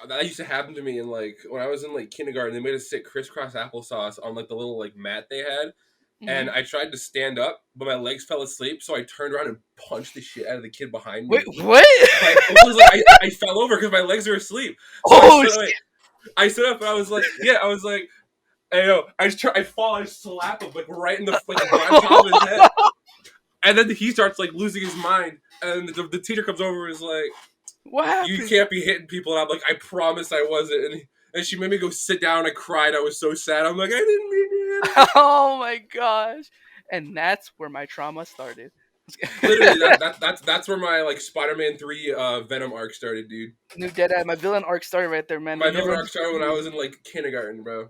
That used to happen to me in like when I was in like kindergarten. They made us sit crisscross applesauce on like the little like mat they had, Hmm. and I tried to stand up, but my legs fell asleep. So I turned around and punched the shit out of the kid behind Wait, me. what? But it was like I fell over because my legs were asleep. So Oh shit! I stood up and I was like, yeah, I was like, I know. I fall, I slap him like right in the like right on top of his head, and then he starts like losing his mind, and the teacher comes over and is like, What you happened? can't be hitting people. And I'm like, I promise I wasn't. And she made me go sit down. I cried. I was so sad. I'm like, I didn't mean to hit him. Oh my gosh! And that's where my trauma started. Literally, that's where my like Spider-Man 3 Venom arc started, dude. New Deadeye, my villain arc started right there, man. The My villain never. arc started when I was in like kindergarten, bro.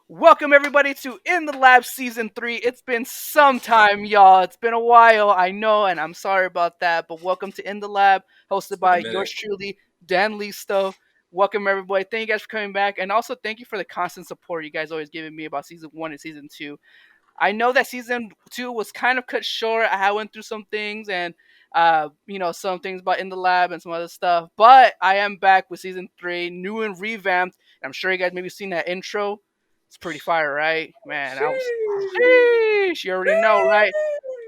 Welcome everybody to In the Lab Season 3. It's been some time, y'all. It's been a while, I know, and I'm sorry about that. But welcome to In the Lab, hosted It's been a by yours minute. truly, Dan Listo. Welcome everybody. Thank you guys for coming back. And also thank you for the constant support you guys always giving me about Season 1 and Season 2. I know that Season 2 was kind of cut short. I went through some things and some things about In the Lab and some other stuff. But I am back with Season 3, new and revamped. And I'm sure you guys maybe seen that intro. It's pretty fire, right? Man, I was sheesh, you already know, right?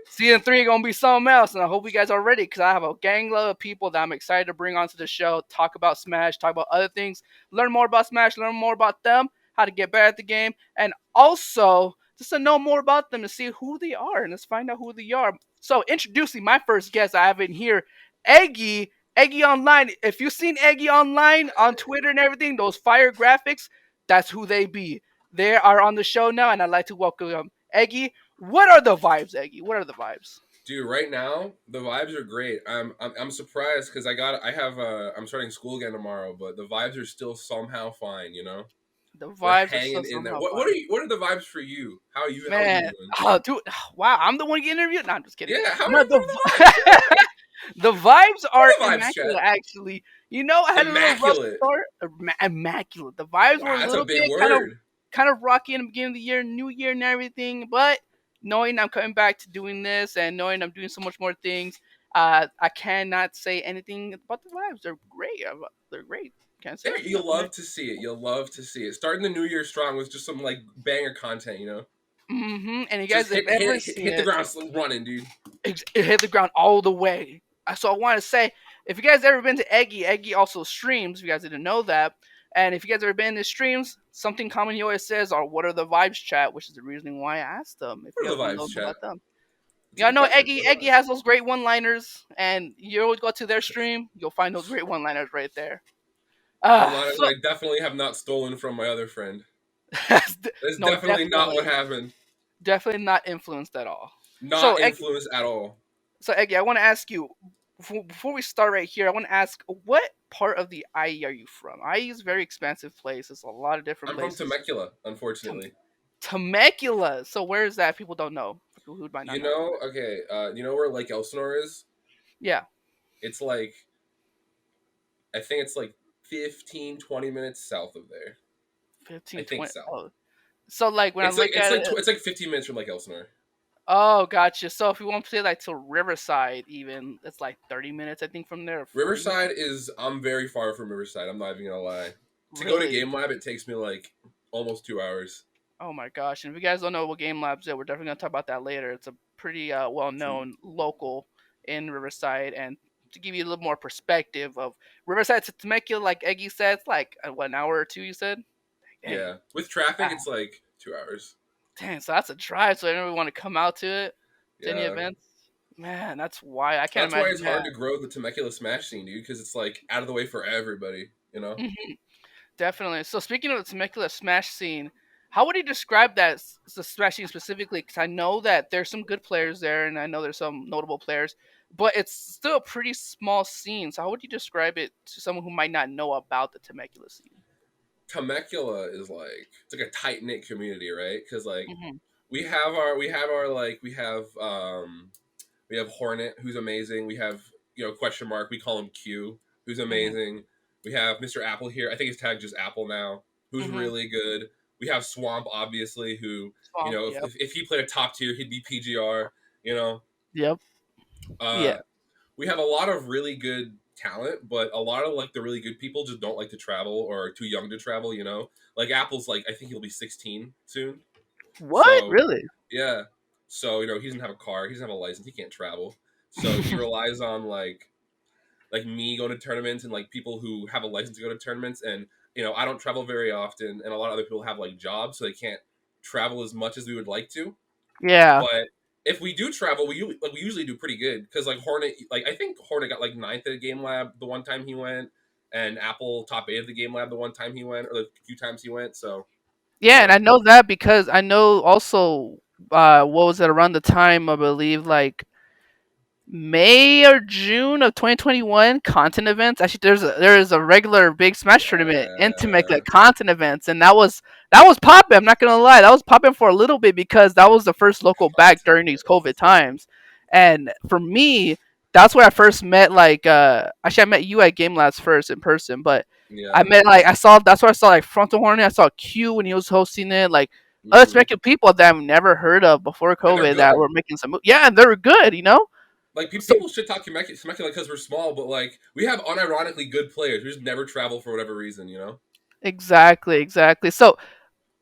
Season 3 gonna be something else, and I hope you guys are ready because I have a gang load of people that I'm excited to bring onto the show, talk about Smash, talk about other things, learn more about Smash, learn more about them, how to get better at the game, and also just to know more about them to see who they are and let's find out who they are. So introducing my first guest I have in here, Eggie Online. If you've seen Eggie Online on Twitter and everything, those fire graphics, that's who they be. They are on the show now, and I'd like to welcome Eggie. What are the vibes, Eggie? What are the vibes? Dude, right now the vibes are great. I'm surprised because I'm starting school again tomorrow, but the vibes are still somehow fine. You know, The we're vibes are still hanging in there. somehow What fun. are what are the vibes for you? How are you Man, doing? oh, dude, wow, I'm the one getting interviewed. No, I'm just kidding. Yeah, No, what are the vibes, chat? the vibes What are are the vibes, chat? immaculate. Actually, I had a little rough Immaculate. start. Immaculate. The vibes were Wow, a that's a little big bit word. kind of rocky in the beginning of the year, New Year and everything. But knowing I'm coming back to doing this and knowing I'm doing so much more things, I cannot say anything about the vibes. They're great. They're great. Can't say Yeah, you'll nothing. love to see it. You'll love to see it. Starting the new year strong with just some like banger content, you know. And you Just guys have ever seen hit the it, ground running, dude. it hit the ground all the way. So I want to say, if you guys ever been to Eggie also streams. If you guys didn't know that, and if you guys ever been to streams, something common he always says are "What are the vibes, chat?" Which is the reasoning why I asked them. If What you are guys the want to know vibes, more chat? about them, It's a good know question. Eggie. What are the Eggie vibes? has those great one-liners, and you always go to their stream, you'll find those great one-liners right there. One line So I definitely have not stolen from my other friend. That's no, definitely not what definitely, happened. definitely not influenced at all. So Not Eggie, influenced at all. I want to ask you before we start right here. I want to ask, what part of the IE are you from? IE is a very expansive place. It's a lot of different I'm from places. Temecula, Tem- unfortunately. Temecula. So where is that? People don't know. For people who might not You know. know, okay, you know where Lake Elsinore is? Yeah, It's like I think it's like 15, 20 minutes south of there. I 15, think 20. south. Oh, so like when I look at it, It's like 15 minutes from Lake Elsinore. oh, gotcha. So if you want to say like to Riverside, even it's like 30 minutes, I think, from there. 40 minutes. Riverside is I'm very far from Riverside. I'm not even gonna lie. To go to Really? Game Lab, it takes me like almost 2 hours. Oh my gosh! And if you guys don't know what Game Labs is, we're definitely gonna talk about that later. It's a pretty well-known local in Riverside, and to give you a little more perspective of Riverside to Temecula, like Eggy said, it's like what, an hour or two. You said, dang, Yeah, with traffic, ah, it's like 2 hours. dang. So that's a drive. So I don't really want to come out to it, to any Yeah, events. Man, that's why I can't that's why imagine it's hard that. to grow the Temecula Smash scene, dude, because it's like out of the way for everybody. You know, Mhm. Definitely. So speaking of the Temecula Smash scene, how would you describe that the Smash scene specifically? Because I know that there's some good players there, and I know there's some notable players, but it's still a pretty small scene. So how would you describe it to someone who might not know about the Temecula scene? Temecula is like it's like a tight knit community, right? Because like Hmm. we have our We have Hornet, who's amazing. We have question mark. We call him Q, who's amazing. We have Mr. Apple here. I think he's tagged just Apple now, who's really good. We have Swamp, obviously, who Yep. if he played a top tier, he'd be PGR. You know, Yep. Yeah. we have a lot of really good talent, but a lot of like the really good people just don't like to travel or are too young to travel. Like Apple's like I think he'll be 16 soon. What? So Really? yeah, so he doesn't have a car, he doesn't have a license, he can't travel. So he relies on like me going to tournaments and like people who have a license to go to tournaments. And I don't travel very often, and a lot of other people have like jobs, so they can't travel as much as we would like to. Yeah. But if we do travel, we usually do pretty good because like Hornet, like I think Hornet got like ninth at a game lab the one time he went, and Apple top 8 of the game lab the one time he went, or the few times he went. So Yeah, you and know, I know that because I know also what was it around the time I believe like May or June of 2021 content events. Actually, there is a regular big Smash tournament in Temecula yeah, content events, and that was popping. I'm not gonna lie, that was popping for a little bit because that was the first local back content during these COVID events. times. And for me, that's where I first met like actually I met you at Game Labs first in person, but I Yeah. met like I saw that's where I saw like Frontal Hornet. I saw Q when he was hosting it, like other Hmm. Jamaican people that I've never heard of before And they're COVID that good. were making some. Yeah, and they were good. Like So people should talk Temecula because we're small, but like we have unironically good players who just never travel for whatever reason. exactly, exactly. So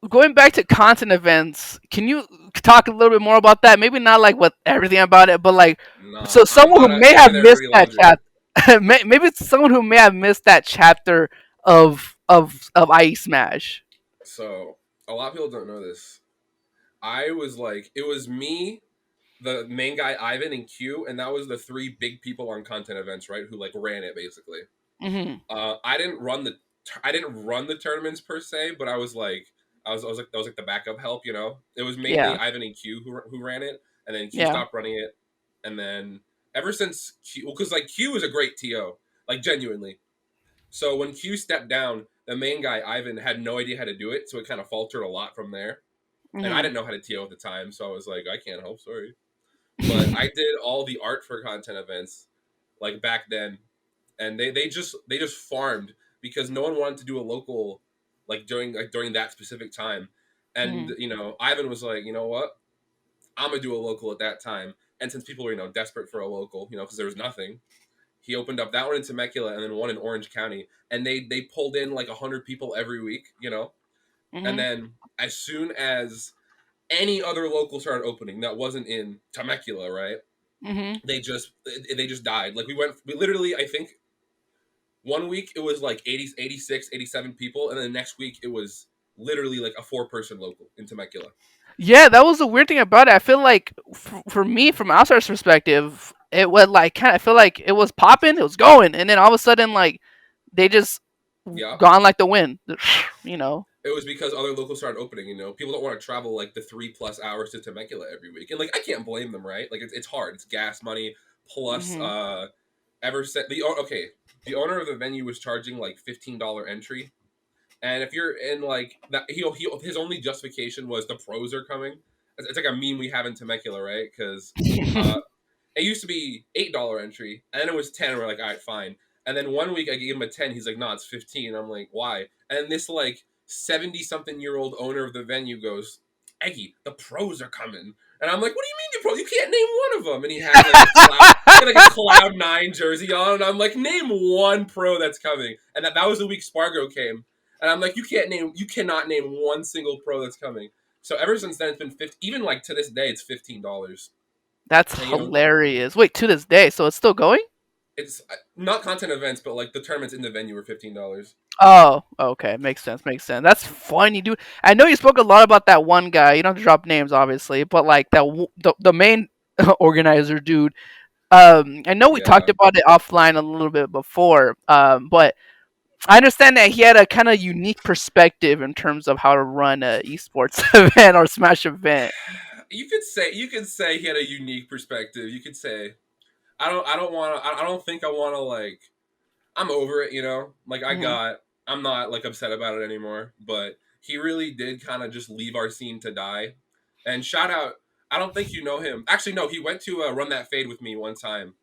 going back to content events, can you talk a little bit more about that? Maybe not like with everything about it, but like Nah, so someone who may I'm have in their missed dirty that laundry. chapter, maybe it's someone who may have missed that chapter of IE Smash. So a lot of people don't know this. I was like, it was me, the main guy Ivan, and Q, and that was the three big people on content events, right? Who like ran it basically. Hmm. I didn't run the tournaments per se, but I was like, I was like the backup help. It was mainly Yeah, Ivan and Q who ran it, and then Q yeah. stopped running it, and then ever since Q, because like Q is a great TO, like genuinely. So when Q stepped down, the main guy Ivan had no idea how to do it, so it kind of faltered a lot from there. And I Hmm. didn't know how to TO at the time, so I was like, I can't help, sorry. But I did all the art for content events like back then, and they just farmed because no one wanted to do a local during that specific time. And Hmm. Ivan was like, you know what, I'm gonna do a local at that time. And since people were desperate for a local, because there was nothing, he opened up that one in Temecula and then one in Orange County, and they pulled in like 100 people every week. And Hmm. then as soon as any other local started opening that wasn't in Temecula, right, Hmm. they just died. Like we literally, I think one week it was like 80, 86, 87 people, and then the next week it was literally like a 4-person local in Temecula. Yeah, that was the weird thing about it. I feel like for me, from outsider's perspective, it was like kind of feel like it was popping, it was going, and then all of a sudden, like they just Yeah, gone like the wind. You know. it was because other locals started opening. People don't want to travel like the 3+ hours to Temecula every week, and like I can't blame them, right? Like it's hard. It's gas money plus Hmm. ever set okay. The owner of the venue was charging like $15 entry. And if you're in like that, his only justification was the pros are coming. It's like a meme we have in Temecula, right? Because it used to be $8 entry, and then it was 10. And we're like, all right, fine. And then one week I gave him a 10. He's like, no, it's 15. I'm like, why? And this like 70-something-year-old owner of the venue goes, Eggie, the pros are coming. And I'm like, what do you mean the pros? You can't name one of them. And he had like a Cloud9 jersey on, and I'm like, name one pro that's coming. And that was the week Spargo came. And I'm like, you cannot name one single pro that's coming. So ever since then, it's been 50. Even like to this day, it's $15. That's And hilarious. Wait, to this day, so it's still going? it's not content events, but like the tournaments in the venue were $15. Oh, okay, makes sense, makes sense. That's funny, dude. I know you spoke a lot about that one guy. You don't have to drop names, obviously, but like the main organizer, dude. I know we talked Yeah. about it offline a little bit before. But I understand that he had a kind of unique perspective in terms of how to run a esports event or Smash event. You could say he had a unique perspective. You could say I don't think I want to like I'm over it. Like Hmm. I'm not like upset about it anymore, but he really did kind of just leave our scene to die. And shout out I don't think you know him. Actually, no. He went to run that fade with me one time.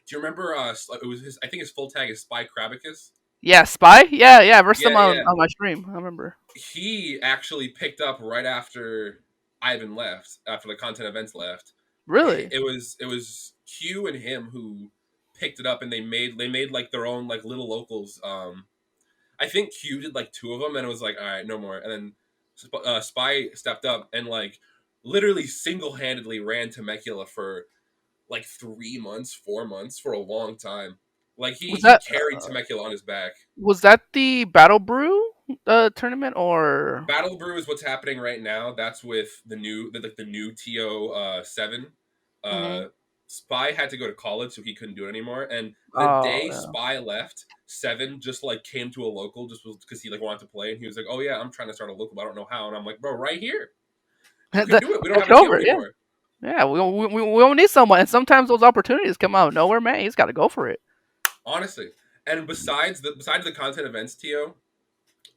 Do you remember? It was his. I think his full tag is Spy Krabicus. Yeah, Spy. Yeah, yeah. Versed him Yeah, yeah. on my stream. I remember. He actually picked up right after Ivan left, after the content events left. Really? It was Q and him who picked it up, and they made like their own like little locals. I think Q did like two of them, and it was like, all right, no more. And then Spy stepped up and like literally single handedly ran Temecula for like 3 months, 4 months, for a long time. Like he Was he that carried Temecula on his back. was that the Battle Brew tournament or? Battle Brew is what's happening right now. That's with the new TO 7. Hmm. Uh, Spy had to go to college, so he couldn't do it anymore. And the Oh day yeah. Spy left, 7 just like came to a local just because he like wanted to play, and he was like, "Oh yeah, I'm trying to start a local, but I don't know how." And I'm like, "Bro, right here, you can do it. We don't Let's have a go TO for it. Yeah. anymore." Yeah, we don't need someone, and sometimes those opportunities come out of nowhere, man. He's got to go for it. Honestly, and besides the content events TO,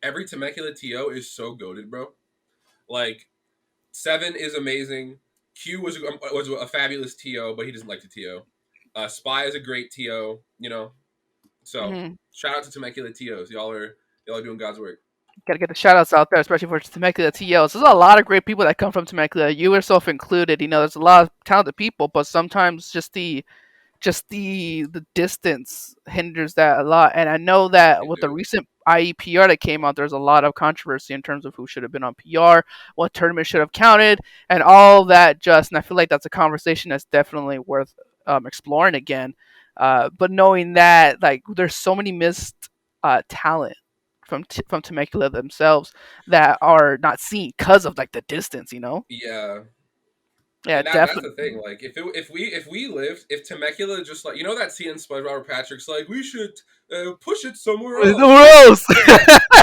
every Temecula TO is so goaded, bro. Like 7 is amazing. Q was a fabulous TO, but he doesn't like the TO. Spy is a great TO, you know. So Hmm. shout out to Temecula TOs. Y'all are doing God's work. Got to get the shout outs out there, especially for Temecula TLs. There's a lot of great people that come from Temecula, you yourself included. You know, there's a lot of talented people, but sometimes just the distance hinders that a lot. And I know that It with the do. recent IEPR that came out, there's a lot of controversy in terms of who should have been on PR, what tournament should have counted, and all that. And I feel like that's a conversation that's definitely worth exploring again. But knowing that like there's so many missed talent from Temecula themselves that are not seen because of like the distance, you know? Yeah, Yeah, and that's the definitely. thing. Like if Temecula just like that scene in SpongeBob where Patrick's like we should push it somewhere else. Who else?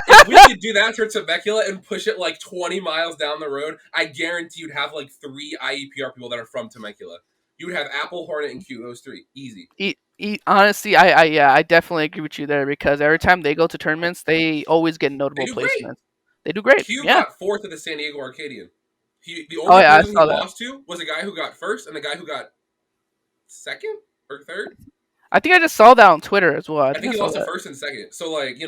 If we could do that for Temecula and push it like 20 miles down the road, I guarantee you'd have like 3 IEPR people that are from Temecula. You would have Apple, Hornet, and Q. Those 3, easy. Honestly, yeah, I definitely agree with you there because every time they go to tournaments, they always get They notable do great. placements. They do great. Q Yeah. got 4th at the San Diego Arcadian. The Oh only yeah, I person he saw that. lost to was a guy who got first and a guy who got second or third. I think I just saw that on Twitter as well. I I think think I he saw lost to that. first and second. So like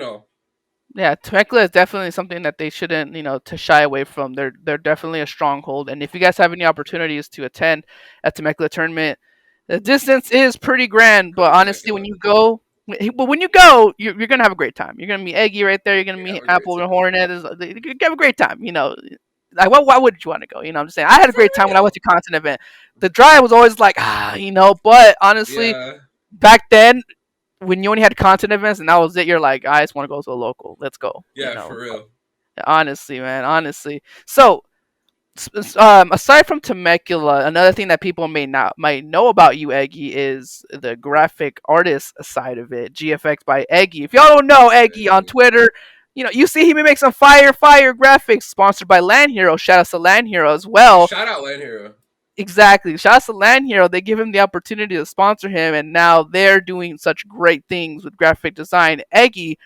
Yeah, Temecula is definitely something that they shouldn't, to shy away from. They're definitely a stronghold. And if you guys have any opportunities to attend a Temecula tournament, the distance is pretty grand. go But to honestly, when Temecula. you go, you're gonna have a great time. You're gonna meet Eggie right there. You're gonna You meet have a great Apple and time Hornet. You have a great time. Like why would you want to go? I'm just saying. I had a for great time when I real. went to Continent event. The drive was always like but honestly, Yeah, back then when you only had content events and that was it, you're like, I just want to go to a local. Let's go. yeah, for real. Honestly, man, honestly. So, aside from Temecula, another thing that people might know about you, Eggie, is the graphic artist side of it. GFX by Eggie. If y'all don't know Eggie on Hey, Twitter, you see him make some fire graphics sponsored by Land Hero. Shout out to Land Hero as well. shout out Land Hero. Exactly. Shout out to Land Hero. They give him the opportunity to sponsor him, and now they're doing such great things with graphic design. Eggie,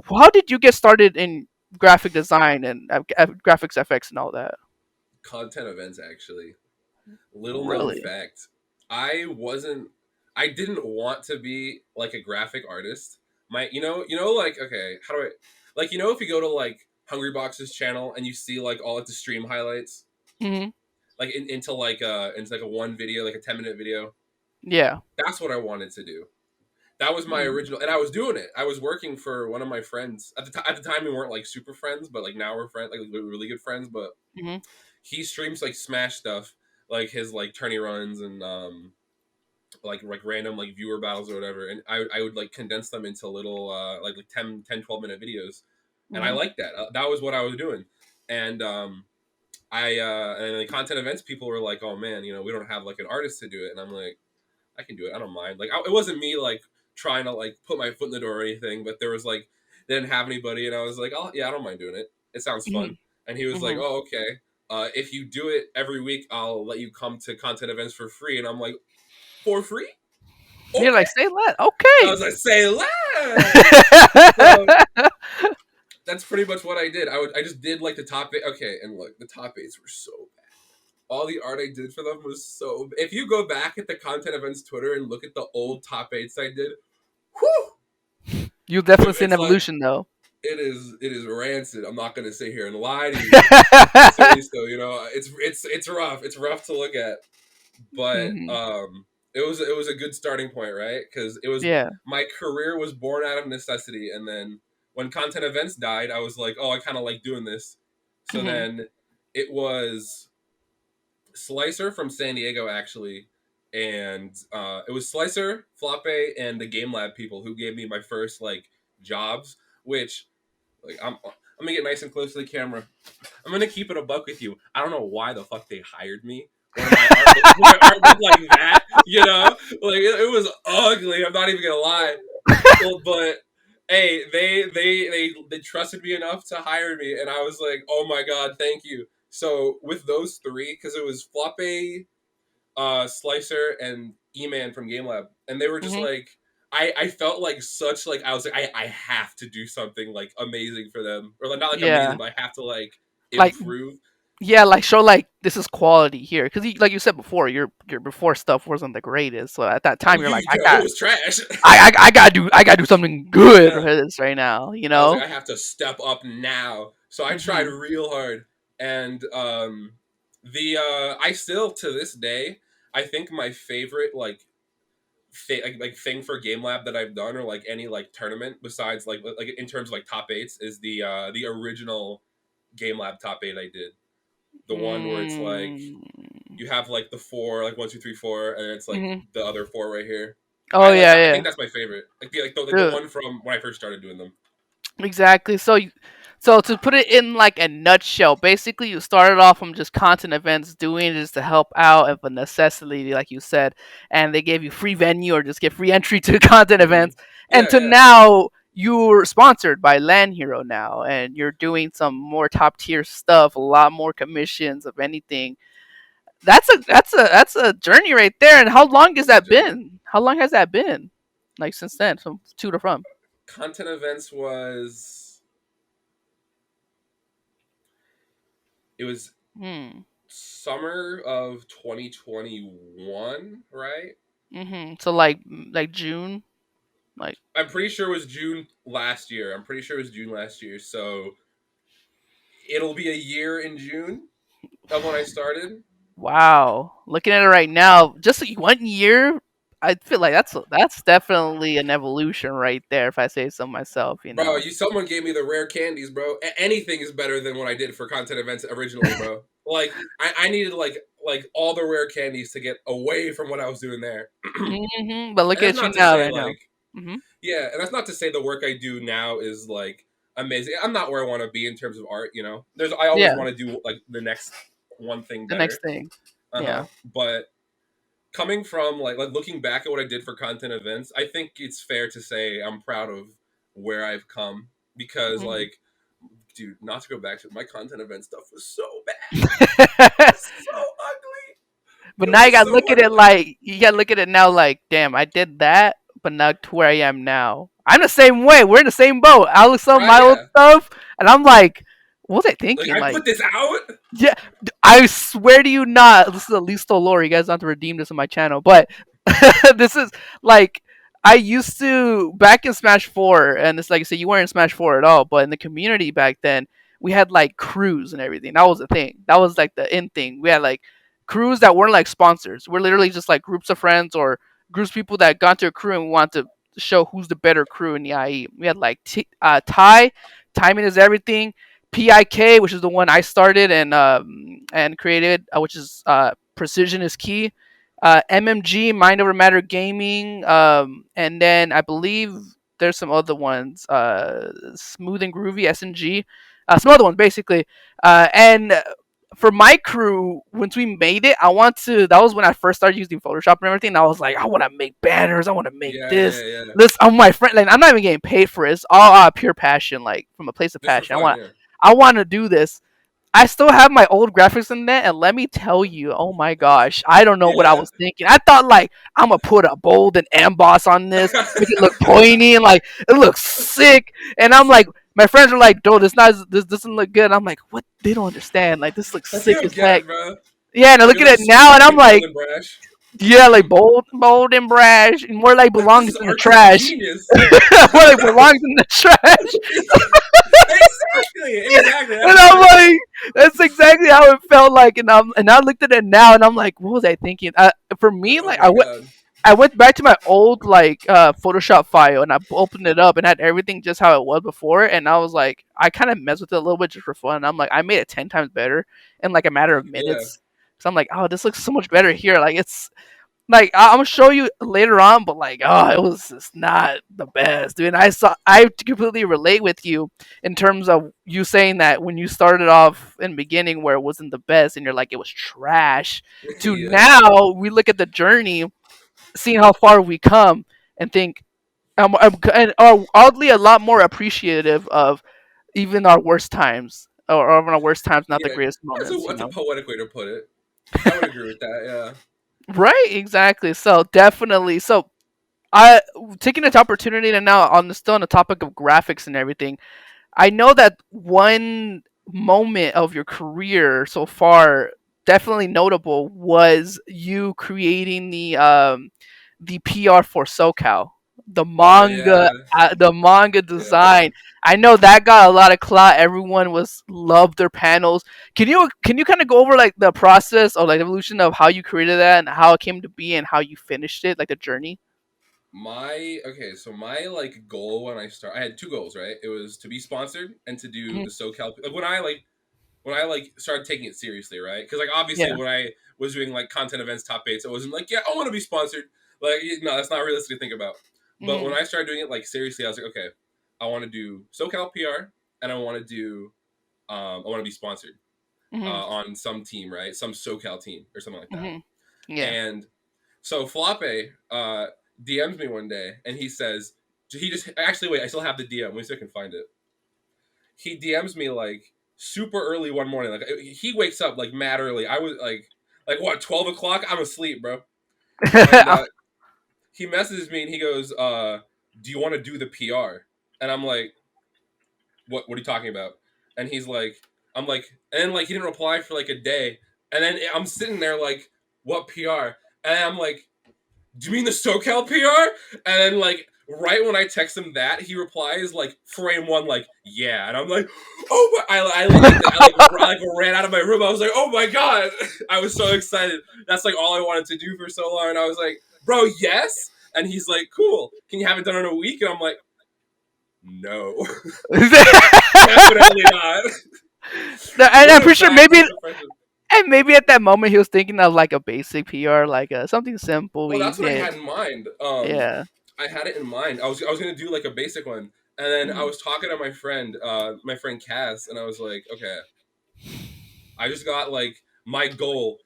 how did you get started in graphic design and graphics FX and all that? Content events actually. Little known Really? fact. I wasn't I didn't want to be like a graphic artist. My like okay, how do I like if you go to like Hungry Box's channel and you see like all like the stream highlights Hmm. like into like a one video, like a 10-minute video. Yeah. That's what I wanted to do. That was my original, and I was doing it. I was working for one of my friends at the time. We weren't like super friends, but like now we're friends, like we're really good friends. But Hmm. he streams like Smash stuff, like his like tourney runs and like random like viewer battles or whatever. And I would like condense them into little like 10, 10, 12 minute videos, and I Hmm. liked that. That was what I was doing, and and the content events people were like, oh man, we don't have like an artist to do it, and I'm like, I can do it. I don't mind. Like it wasn't me like trying to like put my foot in the door or anything, but there was like they didn't have anybody, and I was like, oh yeah, I don't mind doing it. It sounds Hmm. fun. And he was like, Hmm. oh okay. If you do it every week, I'll let you come to content events for free. And I'm like, for free? You're Okay. like, say let. I Okay. was like, say less. So that's pretty much what I did. I just did like the top eight. Okay, and look, the top eights were so bad. all the art I did for them was so. If you go back at the content events Twitter and look at the old top eights I did, whew, You'll definitely see an it's like evolution though. it is rancid. I'm not gonna sit here and lie to you, Mr. Listo. It's rough. It's rough to look at, but Mhm. it was a good starting point, right? Because it was Yeah. my career was born out of necessity, and then when content events died, I was like, oh, I kind of like doing this. So Mhm. then it was Slicer from San Diego actually, and it was Slicer, Floppe, and the Game Lab people who gave me my first like jobs. Which like I'm gonna get nice and close to the camera. I'm gonna keep it a buck with you. I don't know why the fuck they hired me when my art looked like that. Like it was ugly. I'm not even gonna lie. Well, but hey, they trusted me enough to hire me, and I was like, oh my god, thank you. So with those three, because it was Floppe, Slicer, and E-Man from Game Lab, and they were just Mhm. like, I felt like such like I was like I have to do something like amazing for them, or like not like amazing, Yeah. but I have to like Like improve. yeah, like show like this is quality here because like you said before, your before stuff wasn't the greatest. So at that Oh, time, you're like, it was trash. I gotta do something good for Yeah, this right now. You I was like know. I have to step up now. So I tried Mhm. real hard, and the I still to this day I think my favorite like thing for Game Lab that I've done or like any like tournament besides like in terms of like top eights is the original Game Lab top eight I did. The one where it's like Mm. you have like the four like 1, 2, 3, 4, and it's like Mhm. the other four right here. Oh I like yeah, that. I yeah. think that's my favorite. Like the Dude, one from when I first started doing them. exactly. So to put it in like a nutshell, basically you started off from just content events, doing it just to help out of a necessity, like you said, and they gave you free venue or just get free entry to content Hmm. events, and Yeah, to yeah. now you're sponsored by Land Hero now, and you're doing some more top tier stuff, a lot more commissions of anything. That's a journey right there. And how long has It's a that journey. been? How long has that been? Like since then, from to to from. Content events was it was Hmm. summer of 2021, right? So like June, like I'm pretty sure it was June last year. I'm pretty sure it was June last year. So it'll be a year in June of when I started. wow. Looking at it right now, just like 1 year, I feel like that's definitely an evolution right there. If I say so myself, you Bro, know. someone gave me the rare candies, bro. Anything is better than what I did for content events originally, bro. Like I needed like all the rare candies to get away from what I was doing there. And But look that's at you not to now, say right now. like Hmm. yeah, and that's not to say the work I do now is like amazing. I'm not where I want to be in terms of art. I always Yeah, want to do like the next one thing the next better. thing. Uh-huh. Yeah. But coming from like looking back at what I did for content events, I think it's fair to say I'm proud of where I've come because Mhm. like dude, not to go back to my content event stuff was so bad. It was so ugly. But It now you was gotta so look at it ugly. like you gotta look at it now like, damn, I did that, but now to where I am now. I'm the same way. We're in the same boat. I look some of Right? my old Yeah. stuff, and I'm like, what was I Like thinking? I Like, put this out. yeah, I swear to you, not. This is at least lore. You guys don't have to redeem this on my channel, but this is like I used to back in Smash Four, and it's like I said, you weren't in Smash Four at all, but in the community back then, we had like crews and everything. That was the thing. That was like the in thing. We had like crews that weren't like sponsors. We're literally just like groups of friends or groups of people that got to a crew and we want to show who's the better crew in the IE. We had like Ty, timing is everything. PIK, which is the one I started and created, which is precision is key. MMG, Mind Over Matter Gaming, and then I believe there's some other ones, Smooth and Groovy, SNG, some other ones basically. And for my crew, once we made it, I want to. That was when I first started using Photoshop and everything. And I was like, I want to make banners. I want to make Yeah, this. yeah, yeah. This. I'm my friend. Like, I'm not even getting paid for it. It's all pure passion, like from a place of Just for passion. fun, yeah. I want to do this. I still have my old graphics in there, and let me tell you, oh my gosh, I don't know what I Yeah. was thinking. I thought like I'm gonna put a bold and emboss on this, make it look pointy, and like it looks sick. And I'm like, my friends are like, "Dude, this doesn't look good." And I'm like, "What? They don't understand. Like this looks Like you sick don't as get heck." it, bro. Yeah, and I look You're at like it so now, and I'm fucking bold like, and brash. yeah, like bold and brash, and more like Like this belongs is in the artistic trash. genius. More like belongs in the trash. Exactly. And That's I'm it. like, that's exactly how it felt like. And I looked at it now, and I'm like, what was I thinking? For me, Oh like my god. I went back to my old like Photoshop file, and I opened it up and had everything just how it was before, and I was like, I kind of messed with it a little bit just for fun. I'm like, I made it 10 times better in like a matter of Yeah. minutes. So I'm like, oh, this looks so much better here. Like it's like I'm gonna show you later on, but like, oh, it was just not the best, dude. And I completely relate with you in terms of you saying that when you started off in the beginning where it wasn't the best, and you're like it was trash. To Yeah. now, we look at the journey, seeing how far we come, and think and are oddly a lot more appreciative of even our worst times, or our worst times, not the Yeah. greatest moments, That's a poetic way to put it. I would agree with that. Yeah. Right, exactly. So definitely. So I taking this opportunity to now on the still on the topic of graphics and everything. I know that one moment of your career so far, definitely notable, was you creating the PR for SoCal, Oh yeah. the manga Yeah. design. I know that got a lot of clout. Everyone was loved their panels. Can you kind of go over like the process or like evolution of how you created that and how it came to be and how you finished it, like the journey? So my like goal when I had two goals, right? It was to be sponsored and to do Mhm. the SoCal. Like, when I like started taking it seriously, right? Because like obviously Yeah. when I was doing like content events, top eights, it wasn't like, yeah, I want to be sponsored. Like no, that's not realistic to think about. But when Hmm. I started doing it like seriously, I was like, okay, I want to do SoCal PR and I want to do I want to be sponsored Hmm. on some team, right? Some SoCal team or something like that. Hmm. Yeah. And so Felipe DMs me one day and he says, he just actually wait, I still have the DM. Let me see if I can find it. He DMs me like super early one morning. Like he wakes up like mad early. I was like what 12 o'clock? I'm asleep, bro. And he messages me and he goes, "Do you want to do the PR?" And I'm like, What are you talking about?" And he's like, I'm like, and then like he didn't reply for like a day. And then I'm sitting there like, "What PR?" And I'm like, "Do you mean the SoCal PR?" And then like right when I text him that, he replies like frame one, like, "Yeah." And I'm like, "Oh my!" I like ran out of my room. I was like, "Oh my god!" I was so excited. That's like all I wanted to do for so long. And I was like, "Bro, yes." And he's like, "Cool. Can you have it done in a week?" And I'm like, "No, definitely not." And I'm What a pretty sure maybe, backwards impression. and maybe at that moment he was thinking of like a basic PR, like something simple, Well, that's what I easy. had in mind. Yeah. I had it in mind. I was gonna do like a basic one, and then I Mhm. was talking to my friend Cass, and I was like, okay, I just got like my goal,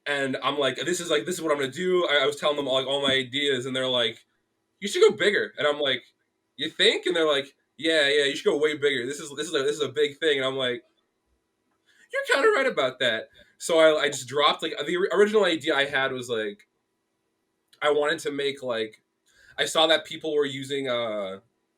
and I'm like, this is what I'm gonna do. I was telling them all my ideas, and they're like, you should go bigger, and I'm like, you think? And they're like, yeah, you should go way bigger. This is a big thing, and I'm like, you're kind of right about that. So I just dropped like the original idea I had was like I wanted to make like I saw that people were using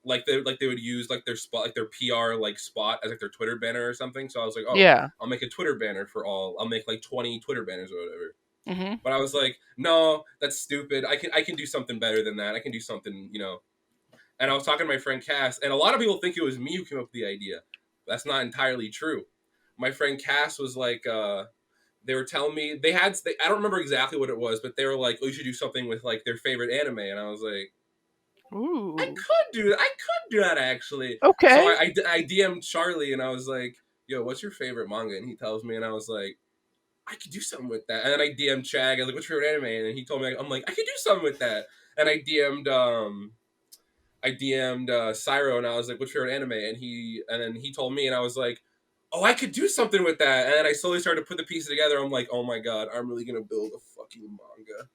they would use like their spot like their PR like spot as like their Twitter banner or something. So I was like, oh, Yeah. I'll make a Twitter banner for all. I'll make like 20 Twitter banners or whatever. Hmm. But I was like, no, that's stupid. I can do something better than that. I can do something, And I was talking to my friend Cass, and a lot of people think it was me who came up with the idea. That's not entirely true. My friend Cass was like, they were telling me I don't remember exactly what it was, but they were like, oh, you should do something with like their favorite anime, and I was like, I Ooh. could do that. I could do that actually. So Okay. I DM'd Charlie and I was like, "Yo, what's your favorite manga?" And he tells me, and I was like, "I could do something with that." And then I DM'd Chag. I was like, "What's your favorite anime?" And he told me, I'm like, "I could do something with that." And I DM'd Cyro, and I was like, "What's your favorite anime?" And then he told me, and I was like, "Oh, I could do something with that." And then I slowly started to put the pieces together. I'm like, "Oh my god, I'm really gonna build a fucking manga."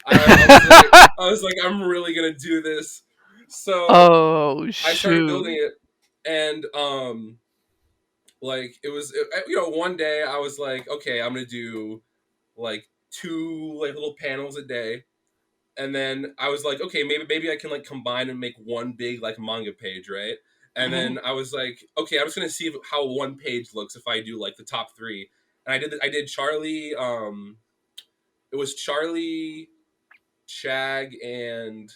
I was like, I'm really gonna do this. So Oh I started building shoot. it, and like one day I was like, okay, I'm gonna do like two like little panels a day, and then I was like, okay, maybe I can like combine and make one big like manga page, right? And Hmm. then I was like, okay, I'm just gonna see how one page looks if I do like the top three. and I did Charlie. It was Charlie, Shag, and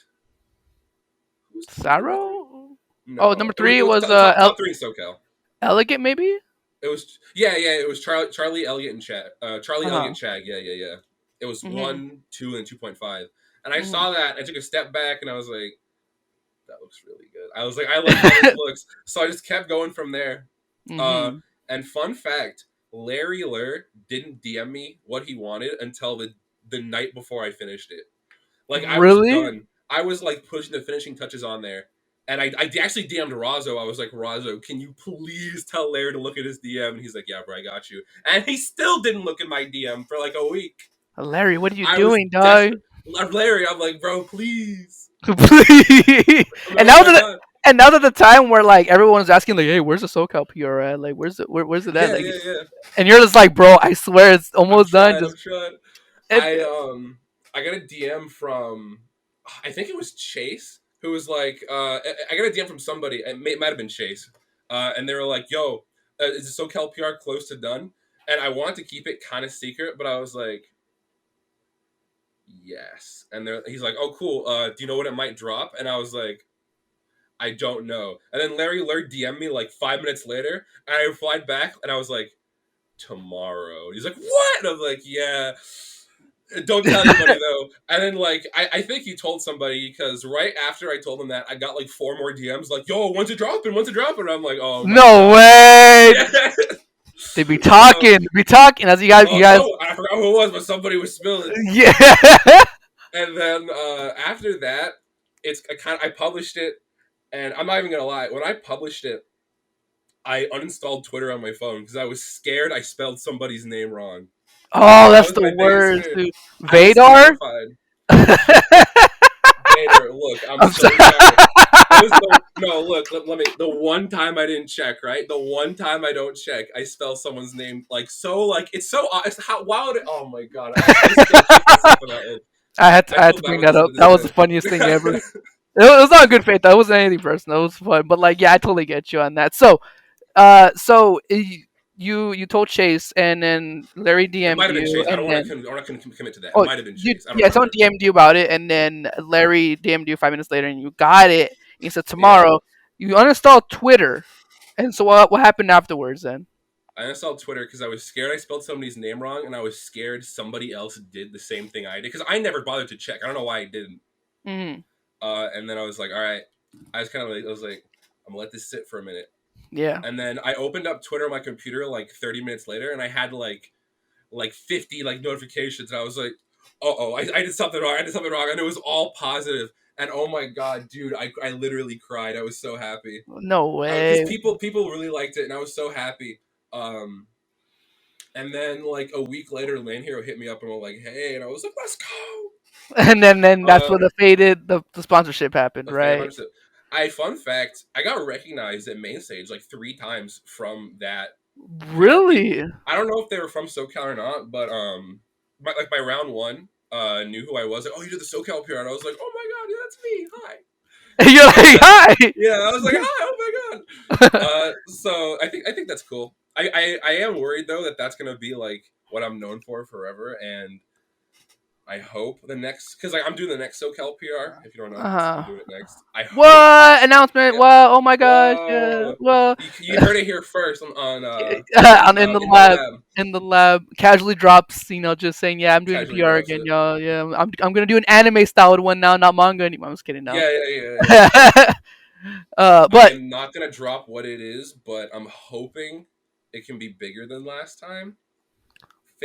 who's the number three? Saro. Oh, No, number three was top three in SoCal. Elegant maybe. It was It was Charlie, Elliot, and Chad. Charlie, Uh Elliot, huh. and Chad. Yeah. It was Mhm. 1, 2, and 2.5. And I Mhm. saw that. I took a step back, and I was like, "That looks really good." I was like, "I like how this looks." So I just kept going from there. Uh, Mhm. and fun fact: Larry Lur didn't DM me what he wanted until the night before I finished it. Like I was Really? done. I was like pushing the finishing touches on there. And I actually DM'd Razzo. I was like, Razzo, can you please tell Larry to look at his DM? And he's like, yeah, bro, I got you. And he still didn't look at my DM for like a week. Larry, what are you I was doing, dog? desperate. Larry, I'm like, bro, please. Please. I'm like, And oh now my that god. and now that the time where like everyone's asking like, hey, where's the SoCal PR at? Like, where's it at? Like, Yeah. and you're just like, bro, I swear it's I'm almost done. trying. Just I'm trying. it, I got a DM from I think it was Chase who was like I got a DM from somebit might have been Chase, and they were like, "Yo, is the SoCal PR close to done?" And I wanted to keep it kind of secret, but I was like, "Yes." And he's like, "Oh, cool. Do you know when it might drop?" And I was like, "I don't know." And then Larry Lurd DM'd me like 5 minutes later, and I replied back, and I was like, "Tomorrow." And he's like, "What?" And I was like, "Yeah." Don't tell anybody though. And then like I think he told somebody because right after I told him that I got like 4 more DMs like, yo, when's it dropping? When's it dropping? And I'm like, oh my no god. way. Yeah. They be So talking. They be talking as you guys. I forgot who it was, but somebody was spilling. Yeah. And then after that, I published it, and I'm not even gonna lie. When I published it, I uninstalled Twitter on my phone because I was scared I spelled somebody's name wrong. Oh, That that's was the my biggest worst, fear. dude. I was Vadar. terrified. Vader, look, I'm I'm so sorry. sorry. It was no, look, let me. The one time I didn't check, right? The one time I don't check, I spell someone's name like so, like it's so. It's how wow. Oh my god, I still kick myself for that one. I I had feel to bad bring when I that up. said That was the this funniest thing ever. today. It was not good faith. That wasn't anything personal. It was fun, but like, yeah, I totally get you on that. So, you told Chase, and then Larry It DM'd might have been you, Chase. and then I don't want to commit to that. It oh, might have been you Chase. I don't yeah, someone remember. DM'd you about it, and then Larry DM'd you 5 minutes later, and you got it. He said Yeah, tomorrow. You uninstalled Twitter, and so what happened afterwards then? I uninstalled Twitter because I was scared I spelled somebody's name wrong, and I was scared somebody else did the same thing I did because I never bothered to check. I don't know why I didn't. Hmm. And then I was like, all right. I was kind of like, I was like, I'm gonna let this sit for a minute. Yeah. And then I opened up Twitter on my computer like 30 minutes later, and I had like 50 like notifications, and I was like, oh, I did something wrong. I did something wrong, and it was all positive. And oh my god, dude, I literally cried. I was so happy No because way. people really liked it, and I was so happy. And then like a week later, Land Hero hit me up and was like, hey, and I was like, let's go. And then that's Uh, where the sponsorship happened, the fan right? partnership. Fun fact, I got recognized at main stage like 3 times from that thing. Really? I don't know if they were from SoCal or not, but by round one, knew who I was. Like, oh, you did the SoCal PR, and I was like, oh my god, yeah, that's me. Hi. You're like, hi. Yeah, I was like, hi, oh my god. So I think that's cool. I am worried though that that's gonna be like what I'm known for forever, and I hope the next because like I'm doing the next SoCal PR. If you don't know, I'm Uh-huh. doing it next. I hope. What announcement? Yeah. What? Oh my gosh! Yeah. Whoa. Well, You heard it here first on in the in the lab, lab. casually drops. Just saying, yeah, I'm doing the Casually PR drops again, it. y'all. Yeah, I'm gonna do an anime styled one now, not manga anymore. I'm just kidding now. Yeah. I But am not gonna drop what it is, but I'm hoping it can be bigger than last time.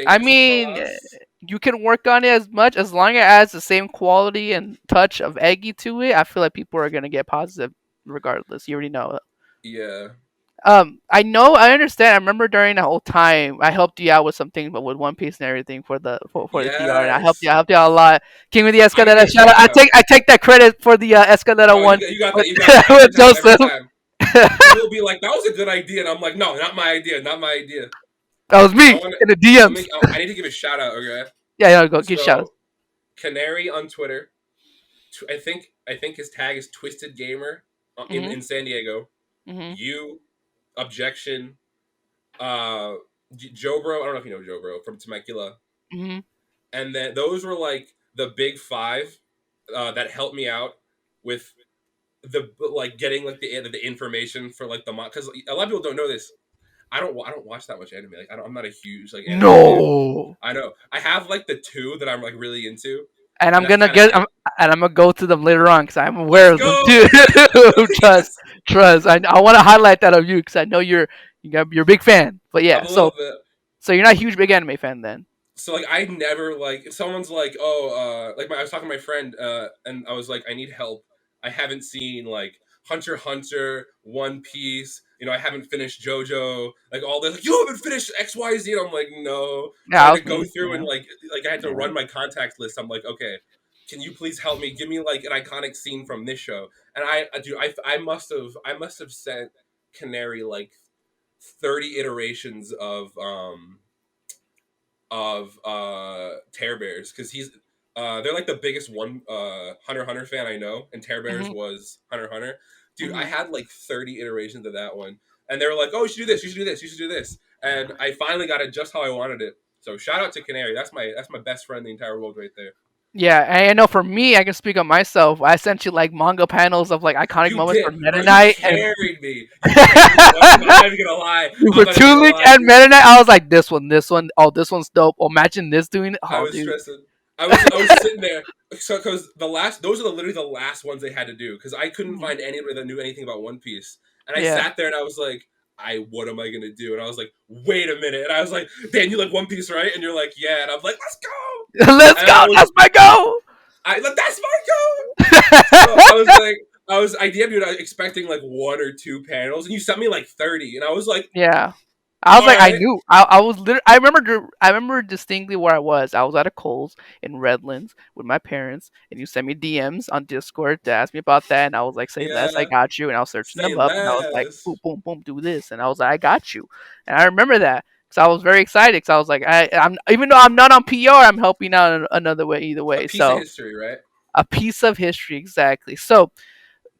I Fingers mean, crossed. you can work on it as much as long as it adds the same quality and touch of Eggy to it. I feel like people are gonna get positive regardless. You already know. Yeah. I know, I understand. I remember during the whole time, I helped you out with something, but with One Piece and everything for the PR, and Yes. I helped you out a lot. King of the I gotta Escalera, get a shout out! shout out. I take that credit for the Escalera Oh, one you got with, that. You got that every with time. Every Joseph. time. People will be like, "That was a good idea," and I'm like, "No, not my idea. Not my idea." That was I me want to. in the Let DMs. me. I need to give a shout out. Okay. Yeah, yeah, go give shout outs. So Canary on Twitter. I think his tag is Twisted Gamer Mhm, in San Diego. mhm. You objection. Uh, Joe Bro. I don't know if you know Joe Bro from Temecula, Hmm. and then those were like the big five that helped me out with the like getting like the information for like the because a lot of people don't know this. I don't watch that much anime. Like I'm not a huge like anime fan. No. I know I have like the two that I'm like really into, And and that's kind of it. I'm gonna go to them later on because I'm aware Let's of them go. too. trust, Yes, trust. I want to highlight that of you because I know you're a big fan. But I'm yeah, a little bit. so you're not a huge big anime fan then. So like I never like if someone's like like I was talking to my friend and I was like I need help. I haven't seen like Hunter x Hunter, One Piece. I haven't finished JoJo. Like all this, like you haven't finished XYZ. And I'm like no. So I Yeah, had I to was go me. through and Yeah, like I had to yeah. run my contact list. I'm like okay, can you please help me? Give me like an iconic scene from this show. And I must have sent Canary like 30 iterations of Tear Bears because they're like the biggest one Hunter x Hunter fan I know, and Tear Bears Mhm. was Hunter x Hunter. Dude, I Mhm. had like 30 iterations of that one, and they were like, "Oh, you should do this, you should do this, you should do this," and I finally got it just how I wanted it. So shout out to Canary. That's my best friend in the entire world right there. Yeah, and I know for me, I can speak on myself. I sent you like manga panels of like iconic You moments did, from Meta bro. You Knight and carried me. You carried me. I'm not even gonna lie. I'm for not even gonna Tunic lie, and dude. Meta Knight. I was like, this one, oh, this one's dope. Oh, imagine this doing it. I Oh, was dude. stressing. I was sitting there. So because those are literally the last ones they had to do because I couldn't Mhm. find anybody that knew anything about One Piece, and I Yeah. sat there and I was like, what am I gonna do? And I was like, wait a minute, and I was like, Dan, you like One Piece, right? And you're like, yeah, and I'm like, let's go, Let's and go. That's my go. I like that's my go. So I was like, I DM'd you expecting like one or two panels, and you sent me like 30, and I was like, Yeah. I was all like, I right, knew. I was literally. I remember distinctly where I was. I was at a Kohl's in Redlands with my parents, and you sent me DMs on Discord to ask me about that, and I was like, say less, I yeah, got you, and I was searching say them up, and I was like, boom, less. boom, boom, do this, and I was like, I got you, and I remember that because I was very excited because I was like, I'm even though I'm not on PR, I'm helping out in another way either A way. piece of So history, right? a piece of history exactly. So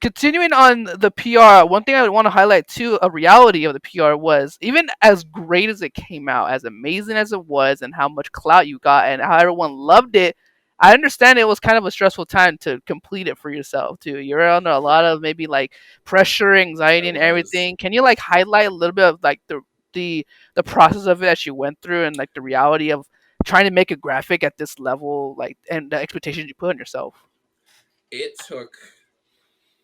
continuing on the PR, one thing I would want to highlight too, a reality of the PR was even as great as it came out, as amazing as it was, and how much clout you got, and how everyone loved it. I understand it was kind of a stressful time to complete it for yourself too. You're under a lot of maybe like pressure, I anxiety, and was. everything. Can you like highlight a little bit of like the the process of it that you went through, and like the reality of trying to make a graphic at this level, like and the expectations you put on yourself? It took,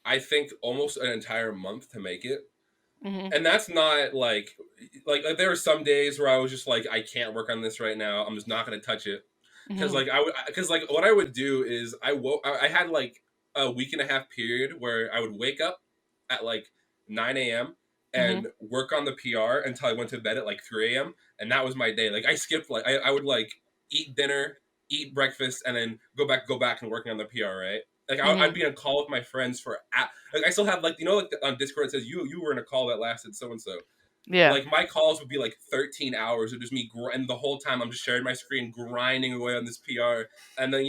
I think, almost an entire month to make it, Mhm. and that's not like there are some days where I was just like, I can't work on this right now. I'm just not gonna touch it because Mhm. like what I would do is I had like a week and a half period where I would wake up at like 9 a.m. Mhm. and work on the PR until I went to bed at like 3 a.m. and that was my day. Like I skipped like I would like eat dinner, eat breakfast, and then go back and working on the PR. Right. Like I'd Mhm. be in a call with my friends for like I still have like like on Discord it says you were in a call that lasted so and so. Yeah. Like my calls would be like 13 hours of just me and the whole time I'm just sharing my screen grinding away on this PR, and then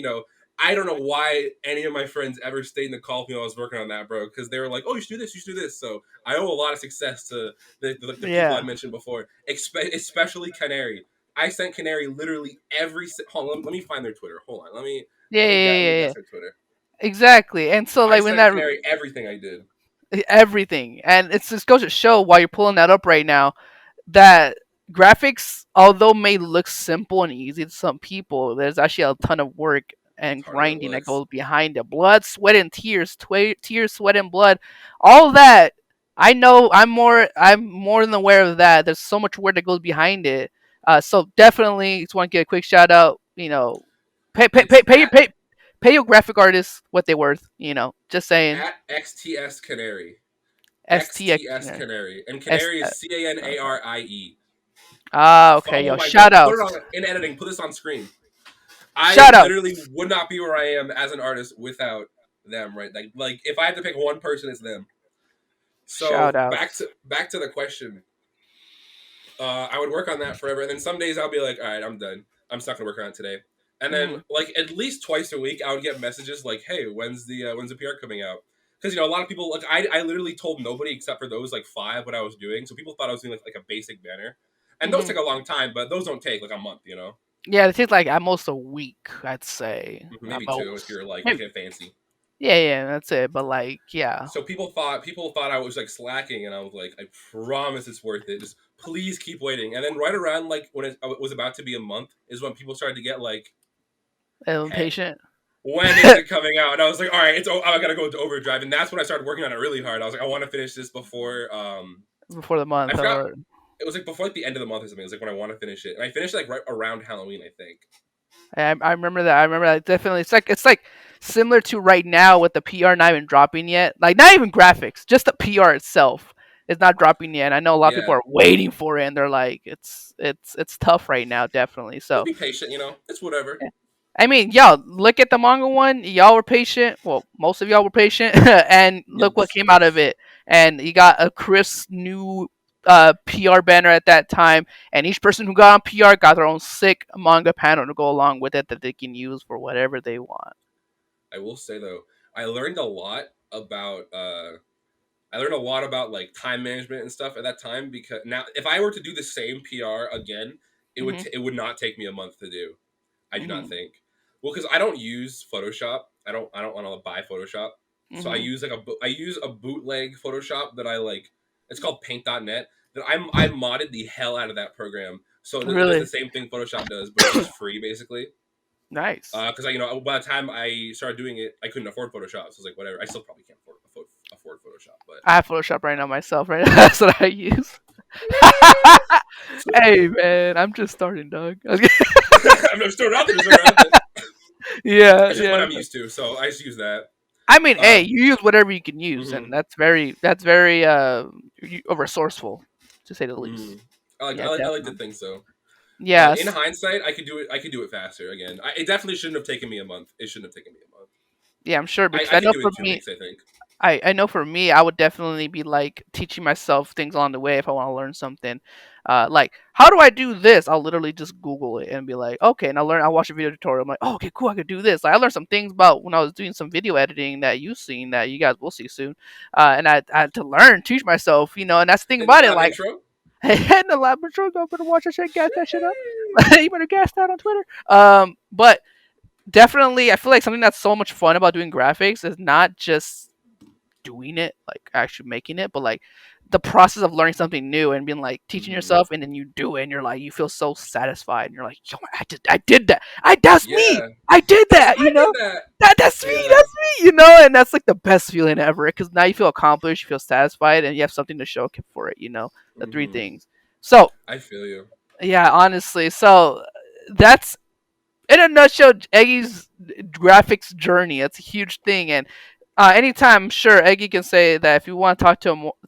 I don't know why any of my friends ever stayed in the call with me while I was working on that, bro, because they were like, oh, you should do this, you should do this. So I owe a lot of success to the people I Yeah. mentioned before, especially Canary. I sent Canary literally hold on, let me find their Twitter. Hold on, let me Yeah, let me yeah, get let me yeah, yeah. guess their Twitter. Exactly. And so I like when sent that Canary everything I did. everything, and it's just goes to show while you're pulling that up right now that graphics, although may look simple and easy to some people, there's actually a ton of work As and hard as it grinding that looks. goes behind it. Blood, sweat, and tears, tears, sweat, and blood. All that. I know. I'm more than aware of that. There's so much work that goes behind it. So definitely, just want to get a quick shout out. Pay pay It's pay pay pay pay your graphic artists what they worth. Just saying. at XTS Canary. STX. XTS Canary. And S. Canary is CANARIE. Okay, Follow yo, my bro. shout Put it outs. on in editing. Put this on screen. I Shout outs. literally would not be where I am as an artist without them, right? Like if I had to pick one person, it's them. Shout So back outs. to back to the question. I would work on that forever, and then some days I'll be like, all right, I'm done. I'm just not gonna work on it today. And then Mhm. like at least twice a week, I would get messages like, hey, when's the PR coming out? Because a lot of people like I literally told nobody except for those like five what I was doing, so people thought I was doing like a basic banner. and those Hmm. take a long time, but those don't take like a month, you know, Yeah, it takes like at most a week, I'd say, at maybe two if most. you're like Maybe. making it fancy. Yeah, yeah, that's it. But like, yeah. So people thought I was like slacking, and I was like, I promise it's worth it. Just please keep waiting. And then right around like when it was about to be a month is when people started to get like, hey, Impatient. when is it coming out? And I was like, all right, I gotta go into overdrive, and that's when I started working on it really hard. I was like, I want to finish this before Before the I month, forgot. or It was like before like the end of the month or something. It was like when I want to finish it, and I finished like right around Halloween, I think. I remember that. I remember that definitely. It's like similar to right now with the PR not even dropping yet. Like not even graphics, just the PR itself is not dropping yet. And I know a lot of people Yeah, are waiting for it, and they're like, it's tough right now, definitely. just So be patient. You know, it's whatever. yeah. I mean, y'all look at the manga one. Y'all were patient. Well, most of y'all were patient, and look what Yes, came out of yes. it. And you got a crisp new PR banner at that time, and each person who got on PR got their own sick manga panel to go along with it that they can use for whatever they want. I will say though, I learned a lot about I learned a lot about like time management and stuff at that time because now if I were to do the same PR again, Mhm. it would not take me a month to do. I do not Mhm. think. Well, because I don't use Photoshop. I don't want to buy Photoshop. So Mhm. I use a bootleg Photoshop that I like. It's called Paint.net. That I modded the hell out of that program. So it does the Really same thing Photoshop does, but it's just free basically. nice. Because I by the time I started doing it, I couldn't afford Photoshop. So I was like, whatever. I still probably can't afford Photoshop, but I have Photoshop right now myself. Right, that's what I use. Hey man, I'm just starting, dog. I'm still nothing. There's nothing. Yeah, It's just what yeah. I'm used to, so I just use that. I mean, Uh, hey, you use whatever you can use, mm-hmm, and that's very resourceful, to say the least. mm. Yeah, I like to definitely. think so. But in Yes. hindsight, I could do it. I could do it faster again. It definitely shouldn't have taken me a month. It shouldn't have taken me a month. Yeah, I'm sure because I I could know do it for in two me, weeks. I think. I know for me, I would definitely be like teaching myself things along the way if I want to learn something. Like how do I do this? I'll literally just Google it and be like, okay, and I'll watch a video tutorial. I'm like, oh, okay, cool, I could do this. Like, I learned some things about when I was doing some video editing that you've seen that you guys will see soon. And I had to learn, teach myself, and that's the thing In the about it. lab Like, intro. in the lab, but you better watch that shit, gas that shit up. You better gas that on Twitter. But definitely, I feel like something that's so much fun about doing graphics is not just doing it, like actually making it, but like the process of learning something new and being like teaching Mm-hmm. yourself, and then you do it, and you're like you feel so satisfied, and you're like, yo, I did that. That's me. Yeah, I did that. I did that. That's me. Yeah. That's me. And that's like the best feeling ever because now you feel accomplished, you feel satisfied, and you have something to show for it. The three Mm-hmm. things. So I feel you. yeah, honestly, so that's in a nutshell, Eggie's graphics journey. It's a huge thing, and anytime, sure, Eggie can say that if you want to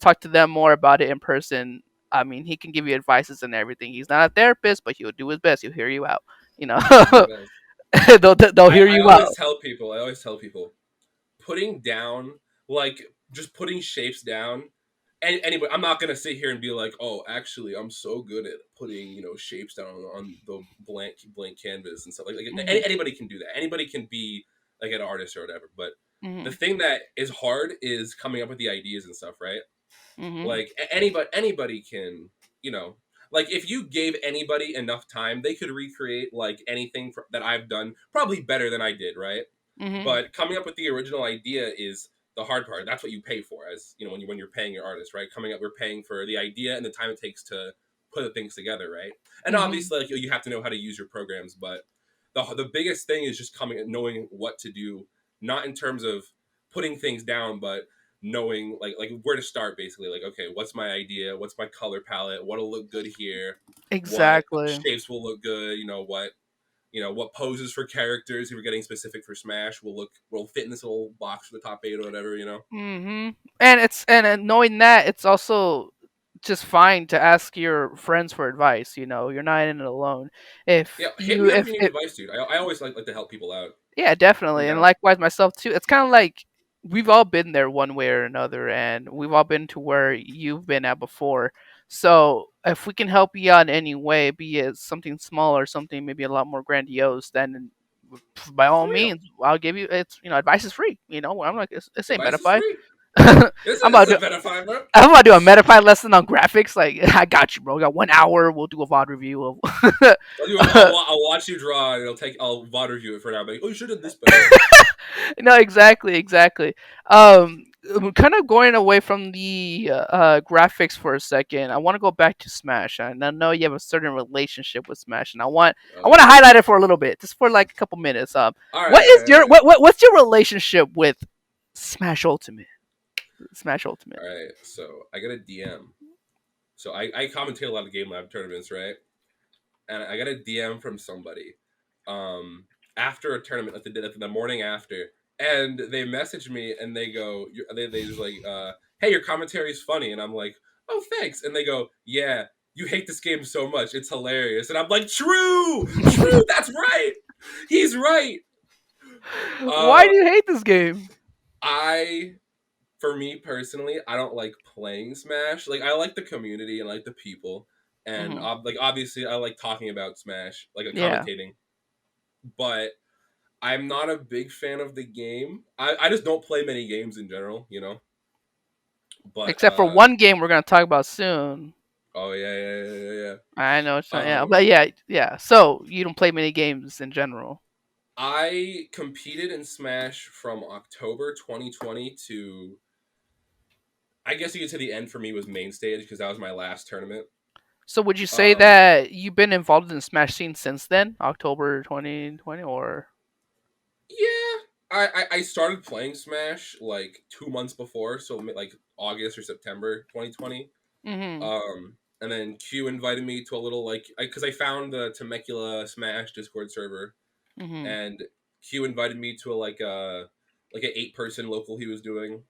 talk to them more about it in person. I mean, he can give you advices and everything. He's not a therapist, but he'll do his best. He'll hear you out. You know, I'll do my best. they'll hear I you always out. tell people. I always tell people putting down like just putting shapes down. And anyway, I'm not gonna sit here and be like, oh, actually, I'm so good at putting shapes down on the blank canvas and stuff like. Hmm. Anybody can do that. Anybody can be like an artist or whatever. But the Hmm. thing that is hard is coming up with the ideas and stuff, right? Hmm. Like anybody can, you know, like if you gave anybody enough time, they could recreate like anything that I've done, probably better than I did, right? Hmm. But coming up with the original idea is the hard part. That's what you pay for, as when you're paying your artist, right? Coming up, we're paying for the idea and the time it takes to put the things together, right? And Hmm. obviously, like you have to know how to use your programs, but the biggest thing is just knowing what to do, not in terms of putting things down, but knowing like where to start basically. Like, okay, what's my idea, what's my color palette, what'll look good here, what Exactly. shapes will look good, what poses for characters who are getting specific for Smash will fit in this little box for the top 8 or whatever. Hmm. And knowing that, it's also just fine to ask your friends for advice. You're not in it alone. Yeah, If hit you me up if if you need it advice, dude. I always like to help people out. Yeah, I'm definitely. And down. likewise myself too. It's kind of like we've all been there one way or another, and we've all been to where you've been at before. So if we can help you out in any way, be it something small or something maybe a lot more grandiose, then by all For real, means, I'll give you. It's advice is free. I'm like, this ain't advice is Metafy. free. I'm This about is a to better five, bro. I'm about to do a Metafy lesson on graphics. Like, I got you, bro. We got 1 hour. We'll do a VOD review of. I'll watch you draw, and I'll VOD review it for now. Like, oh, you should have done this better. No, exactly. Kind of going away from the graphics for a second. I want to go back to Smash, and I know you have a certain relationship with Smash, and I want to highlight it for a little bit, just for like a couple minutes. All What right, is all right, what's your relationship with Smash Ultimate? Smash Ultimate. all right. So I got a DM. So I commentate a lot of Game Lab tournaments, right? And I got a DM from somebody, after a tournament, like the morning after, and they message me and they go, they just like, hey, your commentary is funny, and I'm like, oh, thanks, and they go, yeah, you hate this game so much, it's hilarious, and I'm like, true, that's right, he's right. Why Uh, do you hate this game? I For me personally, I don't like playing Smash. Like, I like the community and like the people, and Hmm. like obviously I like talking about Smash, like Yeah. commentating. But I'm not a big fan of the game. I just don't play many games in general, you know. But Except for one game we're gonna talk about soon. oh yeah. I know it's not, yeah, but Um, yeah. So you don't play many games in general. I competed in Smash from October 2020 to, I guess you could say the end for me was main stage because that was my last tournament. So would you say Um, that you've been involved in the Smash scene since then, October 2020, or? yeah, I started playing Smash like 2 months before, so like August or September 2020. Mhm. And then Q invited me to a little like, because I found the Temecula Smash Discord server, Mhm. and Q invited me to a like an 8-person local he was doing,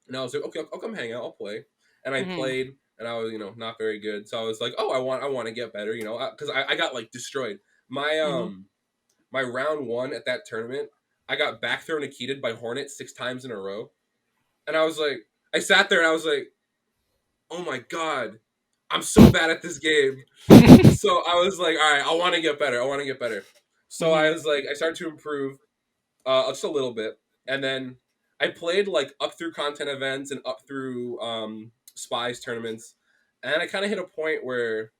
and I was like, okay, I'll come hang out, I'll play, and I Mhm. played, and I was not very good, so I was like, oh, I want to get better, because I got like destroyed. My Mhm. my round one at that tournament, I got back thrown Nikited by Hornet 6 times in a row, and I was like, I sat there and I was like, oh my god, I'm so bad at this game. So I was like, all right, I want to get better. I want to get better. So I Mhm. was like, I started to improve, just a little bit, and then I played like up through content events and up through spies tournaments, and I kind of hit a point where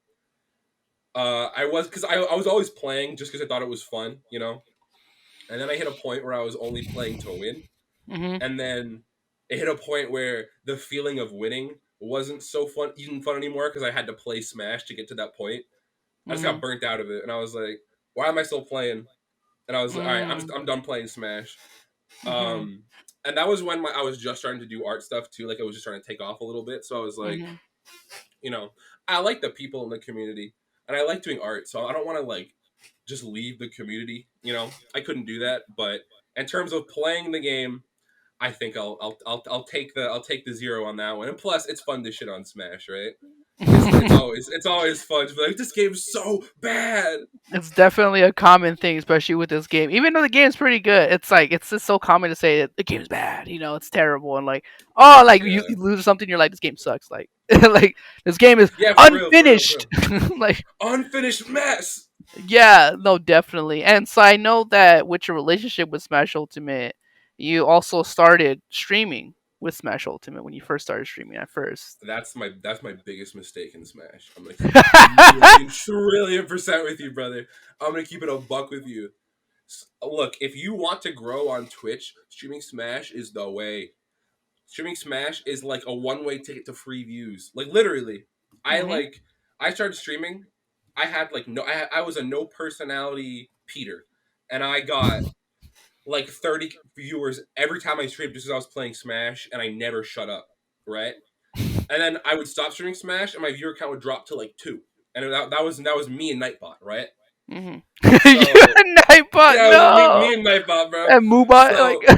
I was always playing just because I thought it was fun, and then I hit a point where I was only playing to win, Mhm. and then it hit a point where the feeling of winning wasn't so fun, even fun anymore, because I had to play Smash to get to that point. I just got Mhm. burnt out of it, and I was like, "Why am I still playing?" And I was like, "All right, Mhm. I'm done playing Smash." Mhm. And that was when I was just starting to do art stuff too. Like, I was just trying to take off a little bit. So I was like, Mhm. you know, I like the people in the community, and I like doing art. So I don't want to like just leave the community. I couldn't do that. But in terms of playing the game, I think I'll take the zero on that one. And plus, it's fun to shit on Smash, right? It's always fun to be like, this game's so bad. It's definitely a common thing, especially with this game. Even though the game's pretty good, it's just so common to say that the game's bad. It's terrible, and like, oh, like Yeah, you lose something, you're like, this game sucks. Like, like this game is yeah, for real, for real, for unfinished. real. Like, Unfinished mess. yeah, no, definitely. And so I know that with your relationship with Smash Ultimate, you also started streaming with Smash Ultimate when you first started streaming at first. That's my biggest mistake in Smash. I'm gonna keep it a million trillion percent with you, brother. I'm gonna keep it a buck with you. Look, if you want to grow on Twitch, streaming Smash is the way. Streaming Smash is like a one-way ticket to free views. Like, literally, I Mhm. like I started streaming. I had like no, I was a no personality Peter, and I got like 30 viewers every time I streamed just because I was playing Smash, and I never shut up, right? And then I would stop streaming Smash, and my viewer count would drop to like 2, and that was me and Nightbot, right? Mhm. You So and Nightbot, yeah, it was me, no. me and Nightbot, bro. And Moobot, like, So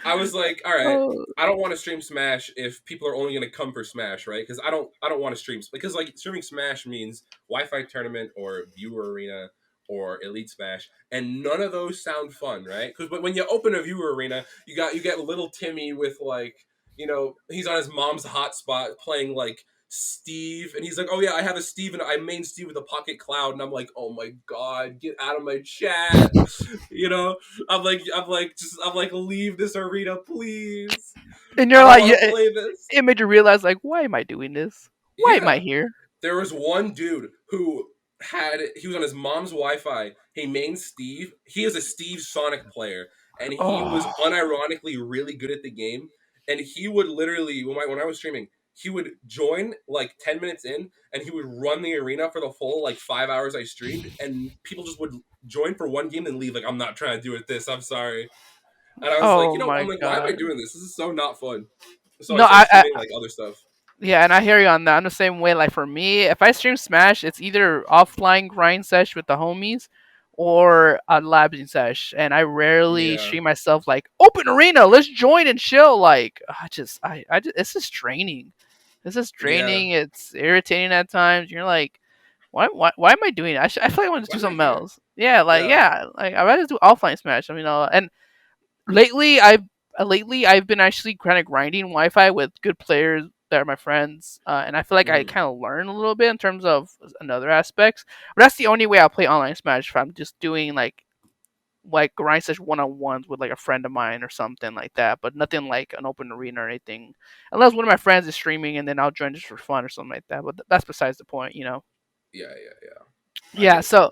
I was like, all right, oh. I don't want to stream Smash if people are only going to come for Smash, right? Because I don't want to stream, because like streaming Smash means Wi-Fi tournament or viewer arena or Elite Smash, and none of those sound fun, right? Because when you open a viewer arena, you get little Timmy with like, he's on his mom's hotspot playing like Steve, and he's like, "Oh yeah, I have a Steve, and I main Steve with a Pocket Cloud," and I'm like, "Oh my god, get out of my chat!" You know, I'm like, leave this arena, please. And I you're don't like, want to yeah, play this. it made you realize, like, why am I doing this? Why am I Yeah, here? there was one dude who he was on his mom's Wi-Fi. He main Steve. He is a Steve Sonic player, and he was Oh, unironically really good at the game. And he would literally, when I was streaming, he would join like 10 minutes in, and he would run the arena for the full like 5 hours I streamed, and people just would join for one game and leave. Like, I'm not trying to do it. This, I'm sorry. And I was like, oh I'm my like, why am I god. doing this? This is so not fun. So I No, started streaming like other stuff. yeah, and I hear you on that. I'm the same way. Like for me, if I stream Smash, it's either offline grind sesh with the homies or a labbing sesh. And I rarely Yeah, stream myself like open arena, let's join and chill. Like I just it's just draining. This is yeah. draining. It's irritating at times. You're like, why am I doing it? I feel like I want to Why do am I something here? else. Yeah, Yeah. like I'd rather do offline Smash. I mean, and lately I've been actually kind of grinding Wi-Fi with good players that are my friends, and I feel like I Mhm. kind of learn a little bit in terms of another aspects. But that's the only way I'll play online Smash if I'm just doing like grind such one on ones with like a friend of mine or something like that. But nothing like an open arena or anything, unless one of my friends is streaming and then I'll join just for fun or something like that. But that's besides the point, you know. Yeah, yeah, yeah. I Yeah. get you. So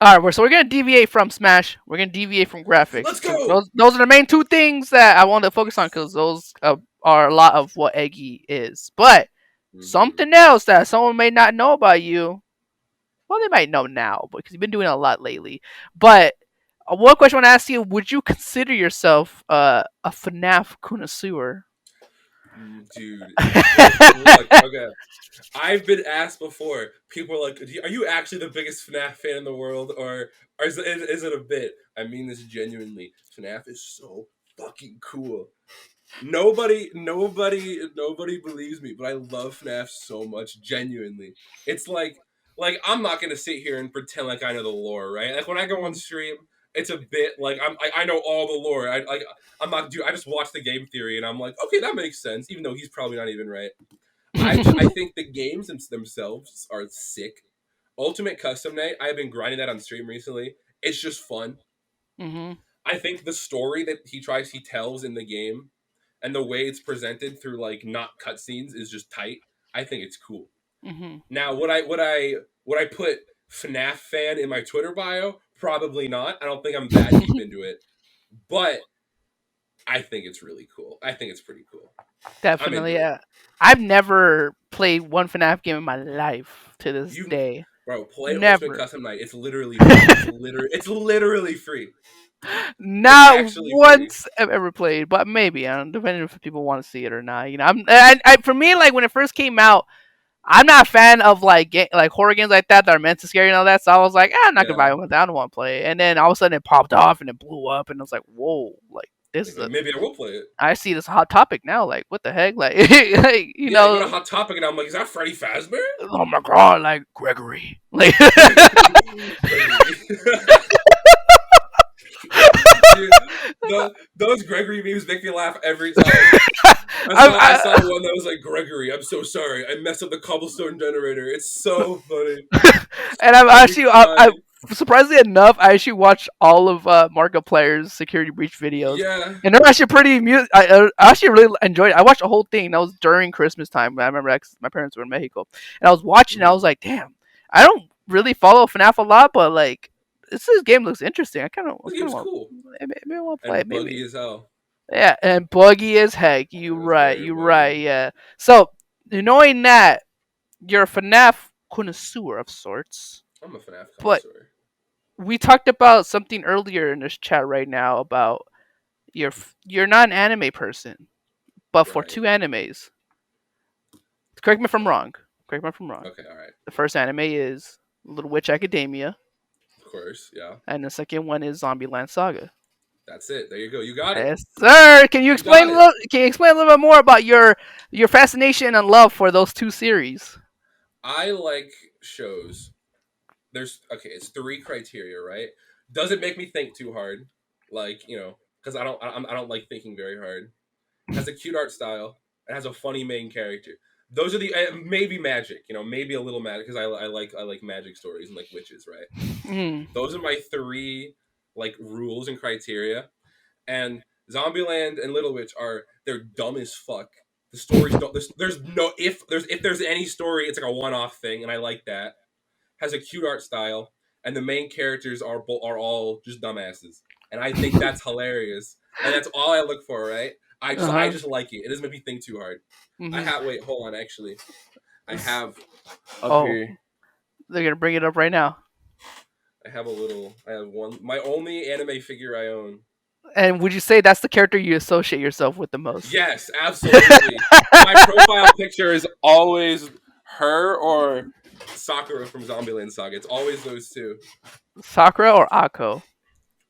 all right, so we're gonna deviate from Smash. We're gonna deviate from graphics Let's because go. those are the main two things that I want to focus on because those are a lot of what Eggy is. But Hmm. something else that someone may not know about you, well, they might know now because you've been doing a lot lately. But one question I want to ask you: would you consider yourself a FNAF connoisseur? Dude, look, okay. I've been asked before. People are like, "Are you actually the biggest FNAF fan in the world, or is it a bit?" I mean this genuinely. FNAF is so fucking cool. Nobody believes me, but I love FNAF so much. Genuinely, it's like I'm not gonna sit here and pretend like I know the lore, right? Like when I go on Mm. stream, it's a bit like I know all the lore. I'm not I just watch the game theory and I'm like, okay, that makes sense, even though he's probably not even right. I think the games themselves are sick. Ultimate Custom Night, I've been grinding that on stream recently. It's just fun. Mhm. I think the story that he tells in the game and the way it's presented through like not cutscenes is just tight. I think it's cool. Mhm. Now, would I put FNAF fan in my Twitter bio? Probably not. I don't think I'm that deep into it, but I think it's really cool. I think it's pretty cool. I'm Definitely. into it. Yeah. I've never played one FNAF game in my life to this You, day. bro, play Ultimate Never. Custom Night. It's literally free. It's literally free. It's Not actually free. once I've ever played, but maybe. I don't, depending if people want to see it or not. You know, for me, like when it first came out, I'm not a fan of like horror games like that are meant to scare you and all that. So I was like, I'm not gonna Yeah. buy one. I don't want to play it. And then all of a sudden it popped off and it blew up, and I was like, whoa, like this Like, is a. maybe I will play it. I see this hot topic now. Like what the heck? Like, like Yeah, you go to Hot Topic and I'm like, is that Freddy Fazbear? oh my god, like Gregory, like. Gregory. Dude, those Gregory memes make me laugh every time. I I, saw one that was like, Gregory, I'm so sorry. I messed up the cobblestone generator. It's so funny. and I'm Made me actually, I cry. surprisingly enough, I actually watched all of Markiplier's security breach videos, Yeah. and they're actually pretty. I actually really enjoyed it. I watched the whole thing. That was during Christmas time. I remember that 'cause my parents were in Mexico, and I was watching. I was Mhm. like, damn, I don't really follow FNAF a lot, but like this game looks interesting. I This kind of game's want, cool. maybe I want to play it. And Maybe, buggy as hell. yeah, and buggy as heck. You It was right, very you buggy. right, yeah. So knowing that you're a FNAF connoisseur of sorts, I'm a FNAF but connoisseur. we talked about something earlier in this chat right now about you're not an anime person, but for Right. two animes. Correct me if I'm wrong. Correct me if I'm wrong. Okay, alright. The first anime is Little Witch Academia, Of course, yeah. and the second one is Zombieland Saga. That's it. There you go. You got it. Yes, sir. You got it. Can you explain a little bit more about your fascination and love for those two series? I like shows. It's three criteria, right? Does it make me think too hard? Like, because I don't like thinking very hard. Has a cute art style. It has a funny main character. those are the maybe magic. Maybe a little magic because I like magic stories and like witches, right? Mm. Those are my three like rules and criteria. And Zombieland and Little Witch they're dumb as fuck. The stories don't. There's no if there's any story, it's like a one-off thing, and I like that. Has a cute art style, and the main characters are all just dumbasses, and I think that's hilarious. And that's all I look for, right? I Uh-huh. just like it. It doesn't make me think too hard. I Hmm. have wait, hold on, actually, I have up Oh, here. they're gonna bring it up right now. I have one. My only anime figure I own. And would you say that's the character you associate yourself with the most? Yes, absolutely. My profile picture is always her or Sakura from Zombieland Saga. It's always those two. Sakura or Akko?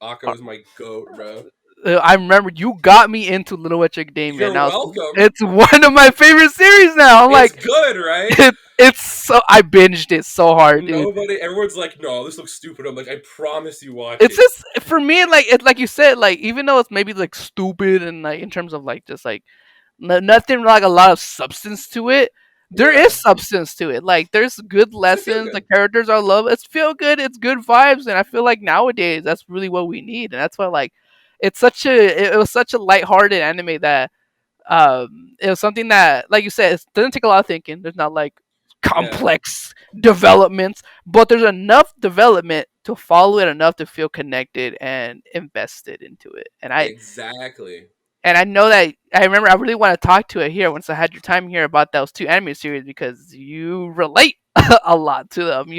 Akko is my goat, bro. I remember you got me into Little Witch Academia. You're Now welcome. it's one of my favorite series. Now I'm It's like, good, right? it's so I binged it so hard, dude. Everyone's like, no, this looks stupid. I'm like, I promise you watch It's it. just for me, like it's like you said, like even though it's maybe like stupid and like in terms of like just like nothing like a lot of substance to it. There is Yeah, substance to it. Like there's good it's feel lessons. The good. characters are love. It's feel good. It's good vibes, and I feel like nowadays that's really what we need. And that's why like it was such a lighthearted anime that it was something that like you said it doesn't take a lot of thinking. There's not like Yeah, complex developments, but there's enough development to follow it enough to feel connected and invested into it. exactly. And I know that I remember I really want to talk to it here once I had your time here about those two anime series because you relate a lot to them.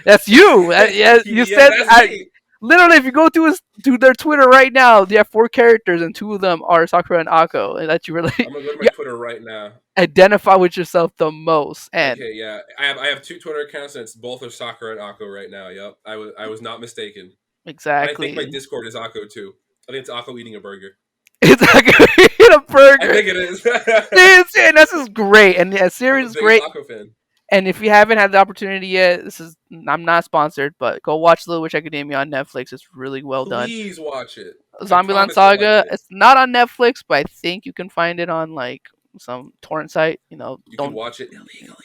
That's you. Yeah, you Yeah, said that's me. literally if you go to their Twitter right now, they have 4 characters and 2 of them are Sakura and Ako, and that you really I'm gonna go to my you Twitter right now. identify with yourself the most. And Okay, yeah, I have two Twitter accounts, and it's both are Sakura and Akko right now. Yep, I was not mistaken, and I think my exactly, Discord is Akko too. I think it's Akko eating a burger. it's like eat a I burger. think it is. And this is great, and the I'm series the is biggest great. Akko fan. And if you haven't had the opportunity yet, I'm not sponsored, but go watch Little Witch Academia on Netflix. It's really well done. Please watch it. I Zombieland promise you'll like Saga. it. It's not on Netflix, but I think you can find it on like some torrent site. You can Don't watch it illegally.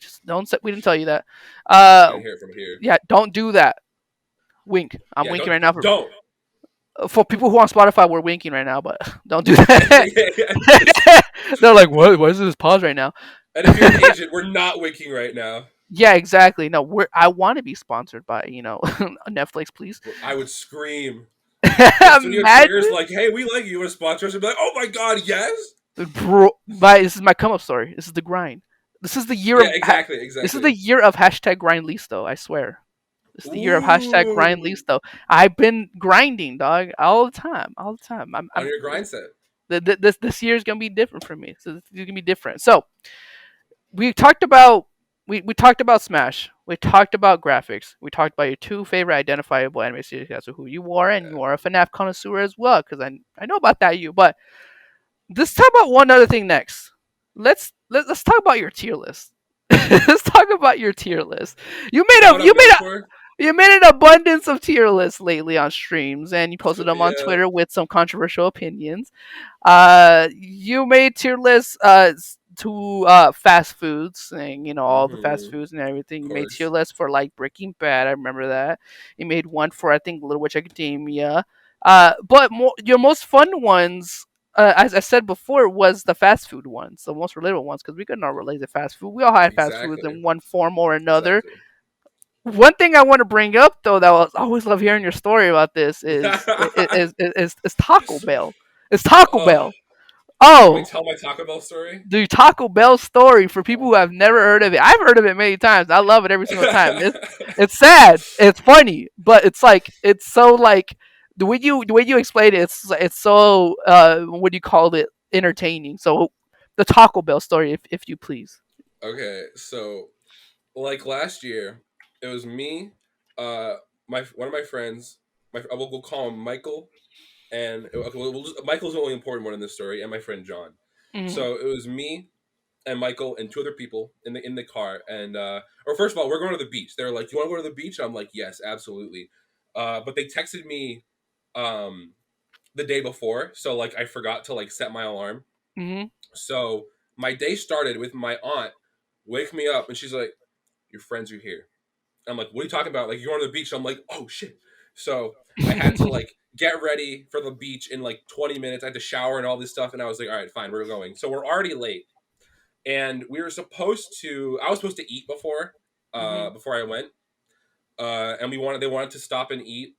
just don't. We didn't tell you that. You can hear it from here. Yeah, don't do that. Wink. I'm Yeah, winking don't right now don't. for people who on Spotify. We're winking right now, but don't do Yeah, that. yeah. They're like, what? Why is this pause right now? And if you're an agent, we're not winking right now. Yeah, exactly. No, I want to be sponsored by Netflix, please. I would scream. If Studio Trigger's Imagine, like, "Hey, we like you. Want to sponsor us?" I'd be like, "Oh my god, yes!" bro. This is my come up story. This is the grind. This is the year Yeah, of. exactly, This is the exactly. year of hashtag grind Listo. I swear. This is the year of hashtag grind Ooh, Listo. I've been grinding, dog, all the time, all the time. on your grind set. This year is gonna be different for me. So it's gonna be different. So we talked about we talked about Smash. We talked about graphics. We talked about your 2 favorite identifiable anime series. So who you are, and you are a FNAF connoisseur as well, because I know about that you. But let's talk about one other thing next. Let's talk about your tier list. Let's talk about your tier list. You Is made that a what I'm known for? you made an abundance of tier lists lately on streams, and you posted them on Yeah. Twitter with some controversial opinions. You made tier lists to fast foods, saying all the fast Mm-hmm. foods and everything. Of You made tier course. lists for like Breaking Bad. I remember that. You made one for I think Little Witch Academia. But your most fun ones. As I said before, was the fast food ones, the most relatable ones, because we could not relate to fast food. We all had fast foods Exactly. in one form or another. Exactly. One thing I want to bring up though that I always love hearing your story about this is Taco Bell. It's Taco Oh, Bell. you want me Oh, to tell my Taco Bell story? the Taco Bell story for people who have never heard of it. I've heard of it many times. I love it every single time. It's sad. It's funny, but it's like it's so like the way you explain it. It's so what do you call it? Entertaining. So the Taco Bell story, if you please. Okay, so like last year, it was me, uh, my one of my friends. We'll call him Michael, and okay, Michael's the only important one in this story, and my friend John. Mm-hmm. So it was me and Michael and 2 other people in the car, and or first of all, we're going to the beach. They're like, "Do you want to go to the beach?" I'm like, "Yes, absolutely." But they texted me um, the day before, so like I forgot to like set my alarm. Mm-hmm. So my day started with my aunt wake me up and she's like, "Your friends are here." I'm like, "What are you talking about? Like, you're on the beach?" I'm like, "Oh shit!" So I had to like get ready for the beach in like 20 minutes. I had to shower and all this stuff, and I was like, "All right, fine, we're going." So we're already late, and we were supposed to. I was supposed to eat Mhm. before I went, and they wanted to stop and eat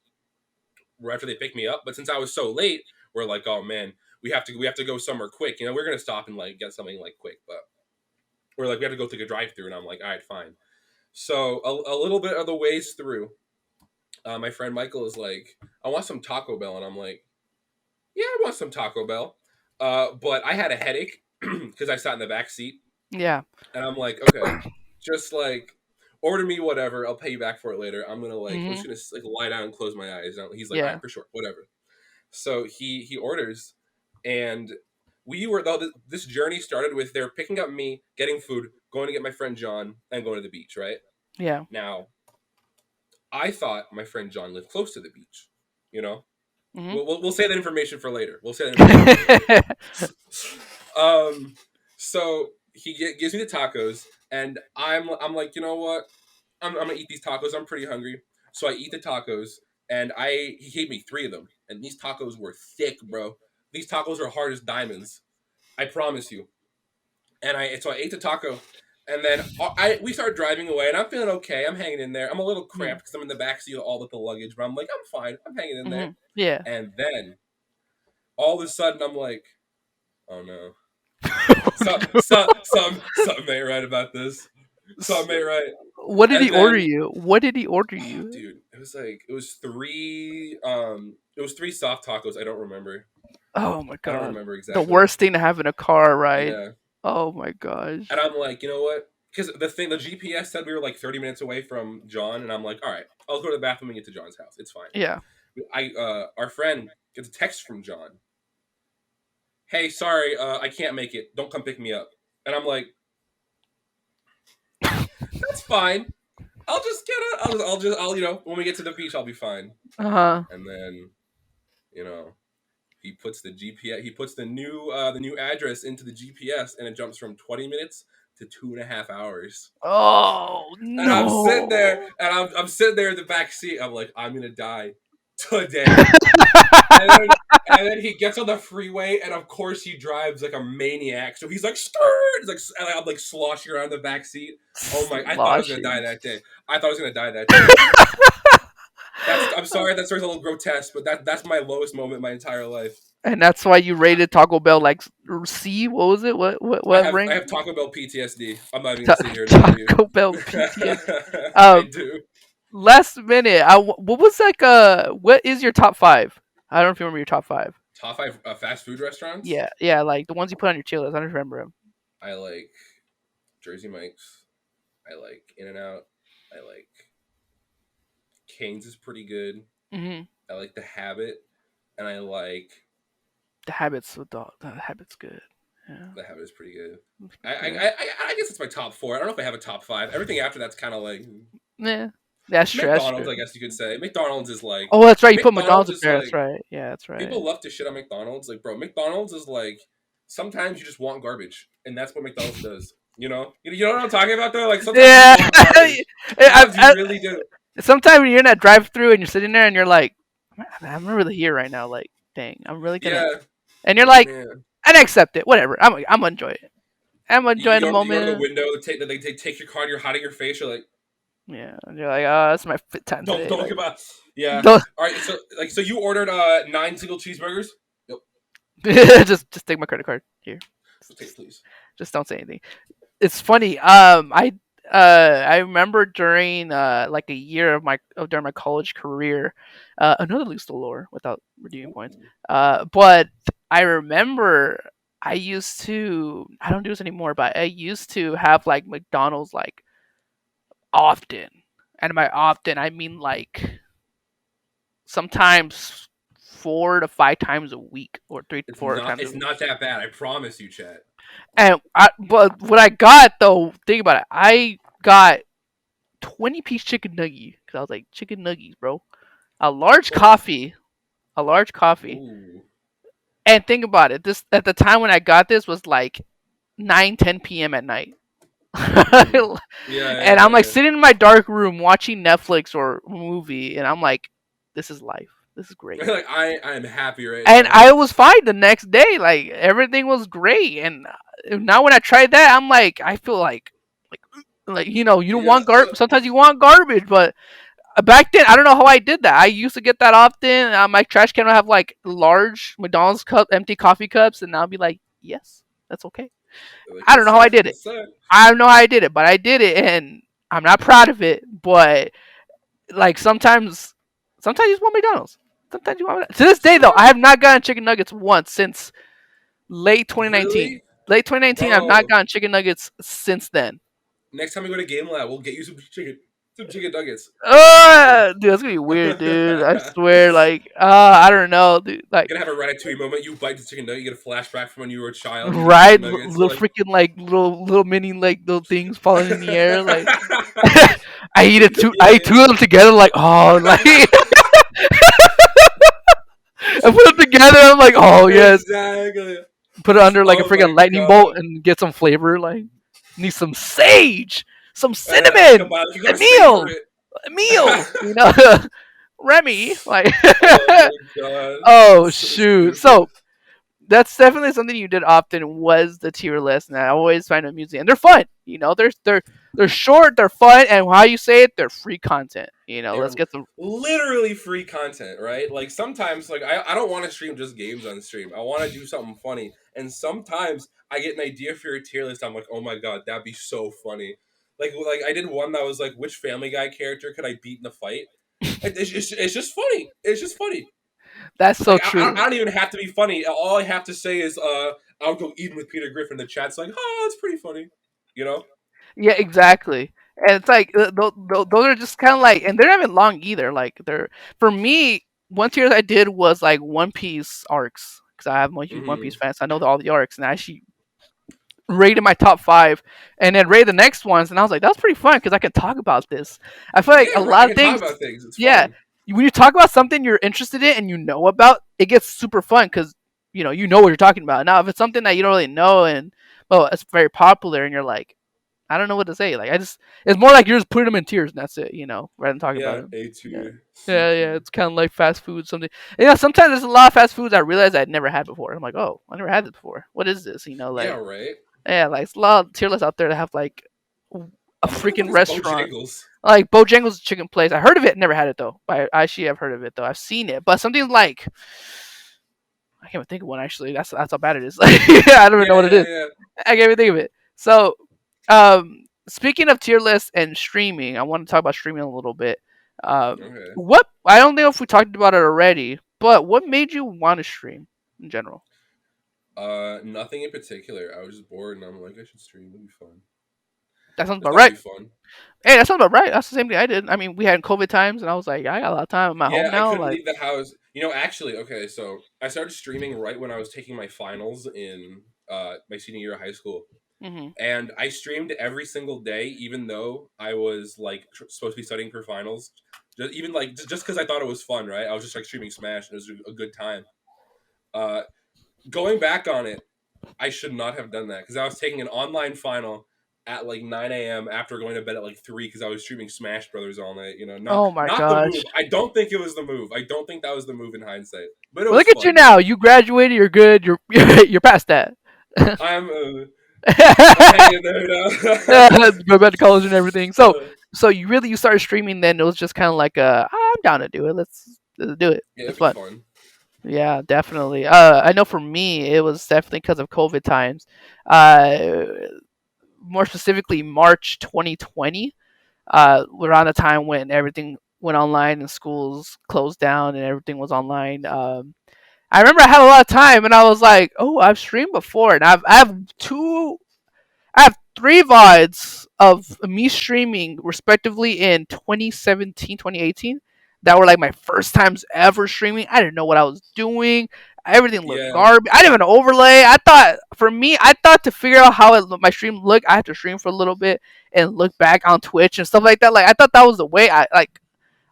right after they picked me up. But since I was so late, we're like, "Oh man, we have to go somewhere quick." You know, we're gonna stop and like get something like quick, but we're like, we have to go through a drive through, and I'm like, "All right, fine." So a little bit of the ways through, my friend Michael is like, "I want some Taco Bell," and I'm like, "Yeah, I want some Taco Bell," but I had a headache because I sat in the back seat, Yeah. and I'm like, "Okay, just like order me whatever. I'll pay you back for it later. I'm just Mhm. gonna like lie down and close my eyes." And he's like, "All Yeah. right, for sure, whatever." So he orders, and we were though this journey started with they're picking up me, getting food, going to get my friend John, and going to the beach. Right Yeah. now, I thought my friend John lived close to the beach. You know, Mhm. we'll say that information for later. We'll say that information for later. Um, so gives me the tacos, and I'm like, you know what? I'm gonna eat these tacos. I'm pretty hungry, so I eat the tacos, and he gave me three of them, and these tacos were thick, bro. These tacos are hard as diamonds. I promise you. And I ate the taco, and then we started driving away, and I'm feeling okay. I'm hanging in there. I'm a little Mhm. cramped because I'm in the back seat of all with the luggage, but I'm like, I'm fine. I'm hanging in there. Mhm. Yeah. And then all of a sudden, I'm like, oh no, something ain't right about this. Something ain't right. What did he And order then, you? What did he order oh, you? dude, it was three soft tacos. I don't remember. Oh my I don't god. remember The exactly. worst thing to have in a car, right? Yeah. Oh my gosh. And I'm like, you know what? Because the GPS said we were like 30 minutes away from John, and I'm like, all right, I'll go to the bathroom and get to John's house. It's fine. Yeah. Our friend gets a text from John. Hey, sorry, I can't make it. Don't come pick me up. And I'm like, that's fine. I'll just get it. I'll when we get to the beach, I'll be fine. Uh-huh. And then, you know, he puts the GPS, he puts the new address into the GPS, and it jumps from 20 minutes to 2.5 hours. Oh And I'm sitting there, no. and I'm sitting there in the back seat. I'm like, I'm gonna die today. And then, and then he gets on the freeway, and of course he drives like a maniac. So he's like, "Skirt!" He's like, and I'm like sloshing around the back seat. Oh my! I thought I was gonna die Sloshing. that day. I thought I was gonna die that day. I'm sorry that story's a little grotesque, but that's my lowest moment in my entire life. And that's why you rated Taco Bell like C. What was it? What I rank? have Taco Bell PTSD. I'm not even gonna sit here and lie to you. Taco Bell PTS. I Um, do. last minute. What was like? What is your top five? I don't know if you remember your top five. Top five fast food restaurants. Yeah, yeah, like the ones you put on your tier list. I don't remember them. I like Jersey Mike's. I like In and Out. I like Cane's is pretty good. Hmm. I like The Habit, and I like The habits with the habits good. Yeah, The Habit is pretty good. it's I I, good. I I guess it's my top four. I don't know if I have a top five. Everything after that's kind of like Yeah, that's true. That's McDonald's. true. I guess you could say McDonald's is like Oh, that's right. You put McDonald's McDonald's up is there. That's like right. Yeah, that's right. people love to shit on McDonald's. Like, bro, McDonald's is like sometimes you just want garbage, and that's what McDonald's does. You know what I'm talking about though. Like sometimes you Yeah, want garbage. Sometimes you really do. sometimes when you're in that drive-through and you're sitting there and you're like, I'm really here right now. Like, dang, I'm really gonna. Yeah, And you're like, yeah. and I accept it. Whatever. I'm gonna enjoy it. I'm enjoying the You go to the moment. window. They take your card. You're hiding your face. You're like, Yeah, and you're like, oh, that's my fit time today. don't look Like, about. Yeah. don't All right. So you ordered 9 single cheeseburgers. Yep. just take my credit card here. Take it, please. Just don't say anything. It's funny. I remember during like a year of during my college career, another Listo lore without redeeming points. But I remember I used to. I don't do this anymore, but I used to have like McDonald's like often, and by often I mean like sometimes 4 to 5 times a week or three It's four not. times a It's week. not that bad. I promise you, chat. But what I got though, think about it. I got 20-piece chicken nugget because I was like chicken nuggies, bro. A large Oh. coffee, a large coffee, Ooh. and think about it. This at the time when I got this was like 9, 10 p.m. at night. Mm. Yeah, And yeah, I'm like yeah. sitting in my dark room watching Netflix or a movie, and I'm like, this is life. This is great. Like I am happy right And now. I was fine the next day. Like everything was great. And now when I tried that, I'm like, I feel like you don't Yeah. want sometimes you want garbage, but back then I don't know how I did that. I used to get that often. My trash can would have like large McDonald's empty coffee cups, and I'll be like, yes, that's okay. Like I don't yes know how I sir, did it. yes sir. I don't know how I did it, but I did it, and I'm not proud of it. But like sometimes you just want McDonald's. Sometimes you want. To this day, though, I Sure. have not gotten chicken nuggets once since late 2019. Really, Late 2019, I've not bro. gotten chicken nuggets since then. Next time we go to Game Lab, we'll get you some chicken nuggets. For sure. Dude, that's gonna be weird, dude. I swear, like, I don't know, dude. Like, You're gonna have a ratatouille moment. You bite the chicken nugget, you get a flashback from when you were a child eating right? chicken nuggets. Little Like, freaking like little mini like little things falling in the air. Like, I eat it two. I yeah, eat two of them together. Like, oh, like I put them together. I'm like, oh yes. exactly. Put it under like a Oh my freaking lightning bolt god. and get some flavor. Like, need some sage, some Come cinnamon, on, you a gotta savor meal, it. a meal. Remy. Like, Oh my god, oh so shoot. stupid. So that's definitely something you did often was the tier list, and I always find them amusing. And they're fun. They're short, they're fun, and how you say it, they're free content. They're Let's get some. literally free content, right? Like sometimes, like I don't want to stream just games on stream. I want to do something funny, and sometimes I get an idea for your tier list. I'm like, oh my god, that'd be so funny. Like I did one that was like, which Family Guy character could I beat in a fight? It's just funny. It's just funny. That's so Like true. I don't even have to be funny. All I have to say is I'll go eating with Peter Griffin. The chat's like, oh, it's pretty funny. You know? Yeah, exactly. And it's like those are just kind of like, and they're not even long either. Like they're for me, one tier that I did was like One Piece arcs because I'm a huge One Piece Hmm. fan, so I know all the arcs, and I actually rated my top five, and then rated the next ones, and I was like, that's pretty fun because I can talk about this. I feel like Yeah, a right. I lot of can talk things, about things. It's yeah, fun. when you talk about something you're interested in and you know about, it gets super fun because you know what you're talking about. Now, if it's something that you don't really know and well, it's very popular, and you're like, I don't know what to say. Like, it's more like you're just putting them in tiers and that's it, rather than talking about Yeah, it. A Yeah. tier, C Yeah. tier. It's kind of like fast food, something. Sometimes there's a lot of fast foods I realize I'd never had before. I'm like, oh, I never had this before. What is this? Yeah, Like, right. yeah, like it's a lot of tier lists out there that have like a What the fuck freaking is restaurant. Bojangles? Like Bojangles chicken place. I heard of it, never had it though. I actually have heard of it though. I've seen it, but something like I can't even think of one actually. That's how bad it is. Like, yeah, I don't even know Yeah, what it yeah, is. yeah. I can't even think of it. So, speaking of tier lists and streaming, I want to talk about streaming a little bit. Okay. What I don't know if we talked about it already, but what made you want to stream in general? Nothing in particular. I was just bored, and I'm like, I should stream. It'll be fun. That sounds It's about gotta right. be fun. Hey, that sounds about right. That's the same thing I did. I mean, we had COVID times, and I was like, I got a lot of time. I'm at home Yeah, I now. couldn't Like, leave the house. Actually, okay, so I started streaming right when I was taking my finals in my senior year of high school. hmm And I streamed every single day, even though I was like supposed to be studying for finals. Even like just because I thought it was fun, right? I was just like streaming Smash, and it was a good time. Uh, Going back on it, I should not have done that because I was taking an online final at like 9 a.m. after going to bed at like 3 because I was streaming Smash Brothers all night. Not oh my not the gosh. move. I don't think it was the move. I don't think that was the move in hindsight, but it Well, was look at you fun. now. You graduated. You're good. You're past that. I'm I'm hanging there now. Go back to college and everything. So, Uh, you started streaming. Then it was just kind of like I'm down to do it. Let's do it. yeah, It's it'd be fun. fun. Yeah, definitely. I know for me, it was definitely because of COVID times. Uh, More specifically, March 2020. Around the time when everything went online and schools closed down and everything was online. I remember I had a lot of time and I was like, oh, I've streamed before, and I have three VODs of me streaming respectively in 2017, 2018 that were like my first times ever streaming. I didn't know what I was doing. Everything looked Yeah, garbage. I didn't have an overlay. I thought to figure out how my stream looked, I had to stream for a little bit and look back on Twitch and stuff like that. Like I thought that was the way.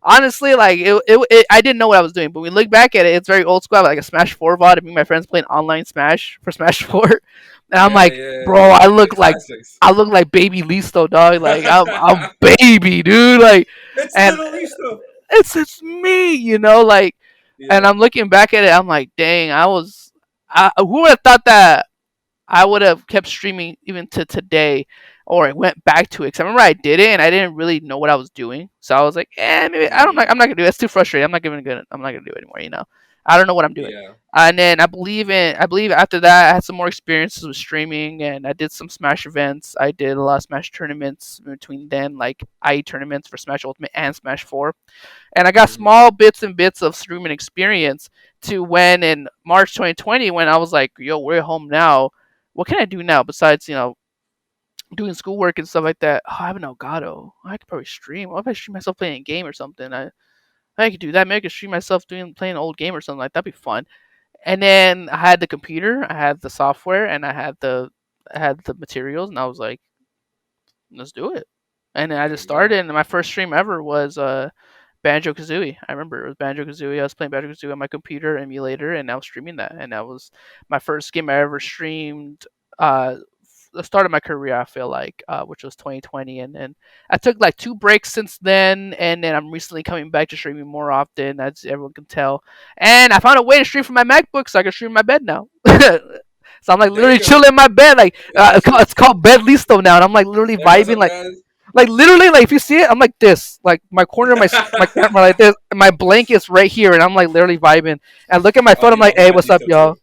honestly, like I didn't know what I was doing. But we look back at it, it's very old school. I have, like a Smash 4 VOD. Me and my friends playing online Smash for Smash 4, and I'm Yeah, like, yeah, bro, the classics. I look like baby Listo, dog. Like I'm baby, dude. Like, It's and little Listo. it's me, like. And Yeah. I'm looking back at it, I'm like, dang, who would have thought that I would have kept streaming even to today, or I went back to it. Cause I remember I did it and I didn't really know what I was doing, so I was like, maybe I don't. Mm, I'm not gonna do it. It's too frustrating. I'm not giving good. I'm not gonna do it anymore. I don't know what I'm doing. yeah. And then I believe after that I had some more experiences with streaming, and I did some Smash events. I did a lot of Smash tournaments between then, like IE tournaments for Smash Ultimate and Smash 4, and I got Hmm. small bits and bits of streaming experience to when in March 2020, when I was like, yo, we're home now. What can I do now besides, doing schoolwork and stuff like that? Oh, I have an Elgato. I could probably stream. What if I stream myself playing a game or something? I could do that. Maybe I could stream myself playing an old game or something like that. That'd be fun. And then I had the computer, I had the software, and I had the materials, and I was like, let's do it. And then I There just you go. started, and my first stream ever was Banjo Kazooie. I remember it was Banjo Kazooie. I was playing Banjo Kazooie on my computer emulator, and I was streaming that. And that was my first game I ever streamed. Uh, the start of my career, I feel like, which was 2020, and then I took like 2 breaks since then, and then I'm recently coming back to streaming more often, as everyone can tell. And I found a way to stream from my MacBook, so I can stream in my bed now. So I'm like There literally you go. chilling in my bed, like Gotcha. it's called Bed Listo now, and I'm like literally Hey, what's vibing, up, like guys? literally, like if you see it, I'm like this, like my corner of my camera like this, and my blanket's right here, and I'm like literally vibing. And I look at my Oh, phone, I'm you know, like, I'm hey, bad what's up, Listo too. y'all?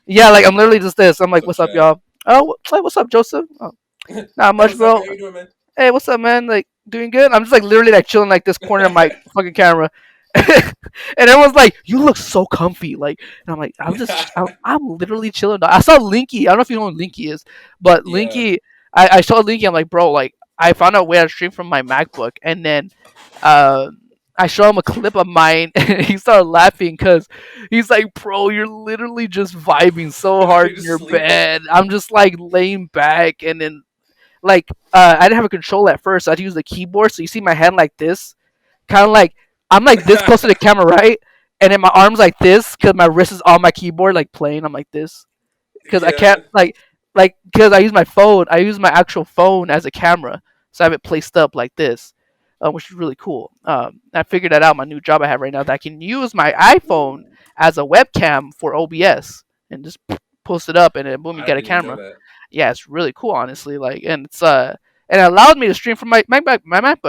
Yeah, like I'm literally just this. I'm What's like, up, what's up, chat? y'all? Oh, hey, what's up, Joseph? Oh, not Hey, much, what's up? bro. How you doing, man? Hey, what's up, man? Like, doing good? I'm just like literally like chilling like this corner of my fucking camera. And everyone's like, "You look so comfy." Like, and I'm like, I'm literally chilling. I saw Linky. I don't know if you know what Linky is, but Yeah. Linky. I saw Linky. I'm like, bro, like, I found out a way to stream from my MacBook, and then, uh, I show him a clip of mine, and he started laughing because he's like, "Bro, you're literally just vibing so hard You're in just your sleeping. bed." I'm just like laying back, and then like I didn't have a controller at first, so I had to use the keyboard. So you see my hand like this, kind of like I'm like this close to the camera, right? And then my arms like this because my wrist is on my keyboard, like playing. I'm like this because I can't Yeah. like because I use my phone. I use my actual phone as a camera, so I have it placed up like this, which is really cool. I figured that out. My new job I have right now, that I can use my iPhone Ooh, as a webcam for OBS and just post it up, and then boom, you I get a didn't even know camera. that. Yeah, it's really cool, honestly. Like, and and it allowed me to stream from my MacBook.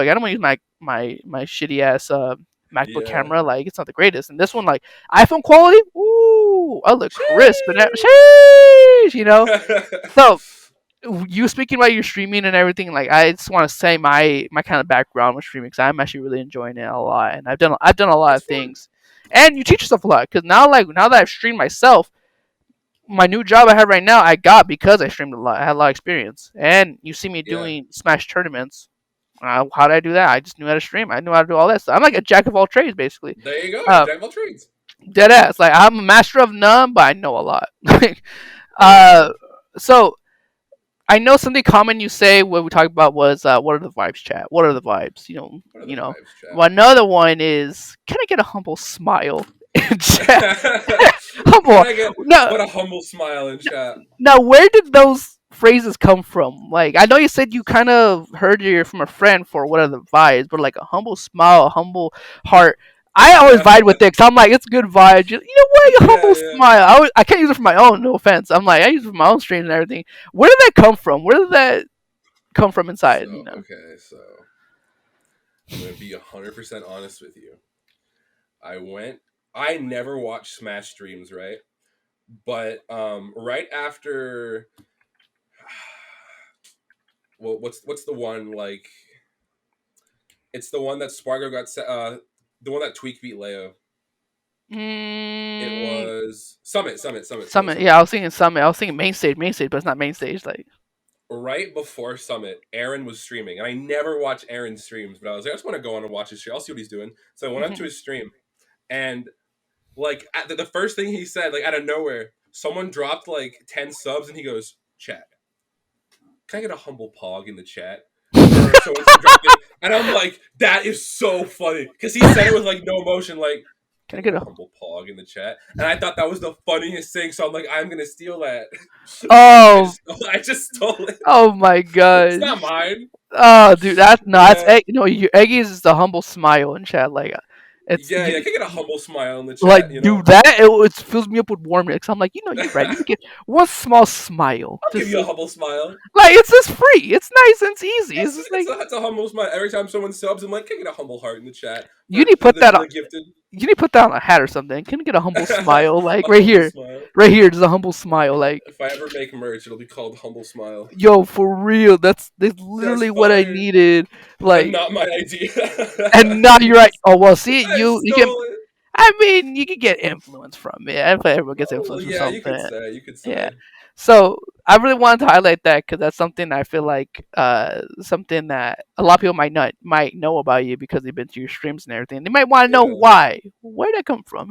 I don't want to use my shitty ass MacBook Yeah. camera. Like, it's not the greatest. And this one, like, iPhone quality, ooh, I look crisp and Sheesh. sheesh, So you speaking about your streaming and everything, like, I just want to say my kind of background with streaming, because I'm actually really enjoying it a lot, and I've done a lot That's of fun. things, and you teach yourself a lot, because now that I've streamed myself, my new job I have right now, I got because I streamed a lot. I had a lot of experience, and you see me Yeah. doing Smash tournaments. How did I do that? I just knew how to stream. I knew how to do all that stuff. I'm like a jack of all trades, basically. There you go. You're Uh, jack of all trades. Dead ass. Like, I'm a master of none, but I know a lot. There you uh, go. so I know something common you say when we talk about was, what are the vibes, chat? What are the vibes? What are the vibes, chat? Well, another one is, can I get a humble smile in chat? Can Humble. I get No, what a humble smile in chat? now, where did those phrases come from? Like, I know you said you kind of heard it from a friend for what are the vibes, but like a humble smile, a humble heart. I always vibe with it because I'm like, it's good vibes. You know what? A Yeah, humble yeah. smile. I can't use it for my own. No offense. I'm like, I use it for my own streams and everything. Where did that come from? Where did that come from inside? So okay, so I'm gonna be 100% honest with you. I went. I never watched Smash streams, right? But right after, well, what's the one like? It's the one that Spargo got. The one that Tweak beat Leo. It Mm, was Summit, Summit, Summit, Summit, Summit. Yeah, Summit. I was thinking Summit. I was thinking main stage, but it's not main stage. Like, Right before Summit, Aaron was streaming, and I never watch Aaron's streams, but I was like, I just want to go on and watch his stream. I'll see what he's doing. So I went onto his stream, and like at the first thing he said, like out of nowhere, someone dropped like 10 subs, and he goes, "Chat, can I get a humble pog in the chat?" or someone dropped it, and I'm like, that is so funny because he said it with like no emotion, like, Can "Can I I get get a a? humble pog in the chat?" And I thought that was the funniest thing, so I'm like, I'm gonna steal that. Oh, I just stole it. oh my It's not gosh. mine, Oh, dude, that's no, but that's yeah, no. Your Eggie is just a humble smile in chat. Like, it's yeah. Can I get a humble smile in the like, chat? You know, dude, that it fills me up with warmth. Cause I'm like, you're right. Let me get one small smile. I'll give Just you a humble smile. like it's just free. It's nice and it's easy. It's just like It's a humble smile. Every time someone subs, I'm like, can I get a humble heart in the chat you need to for put that on. the gifted? You need to put that on a hat or something. Can I get a humble smile? Like A humble smile. right here, just a humble smile. Like, If I ever make merch, it'll be called Humble Smile. yo, for real. That's That's literally what I fire. needed. And Like, not my idea. and now you're right. Oh well, see, I you can. stole it. I mean, you can get influence from it. I feel like everyone gets Oh influence from yeah, you could something. say. You could Yeah. say. So I really wanted to highlight that because that's something I feel like something that a lot of people might know about you because they've been to your streams and everything. They might want to know Yeah. why, where did that come from,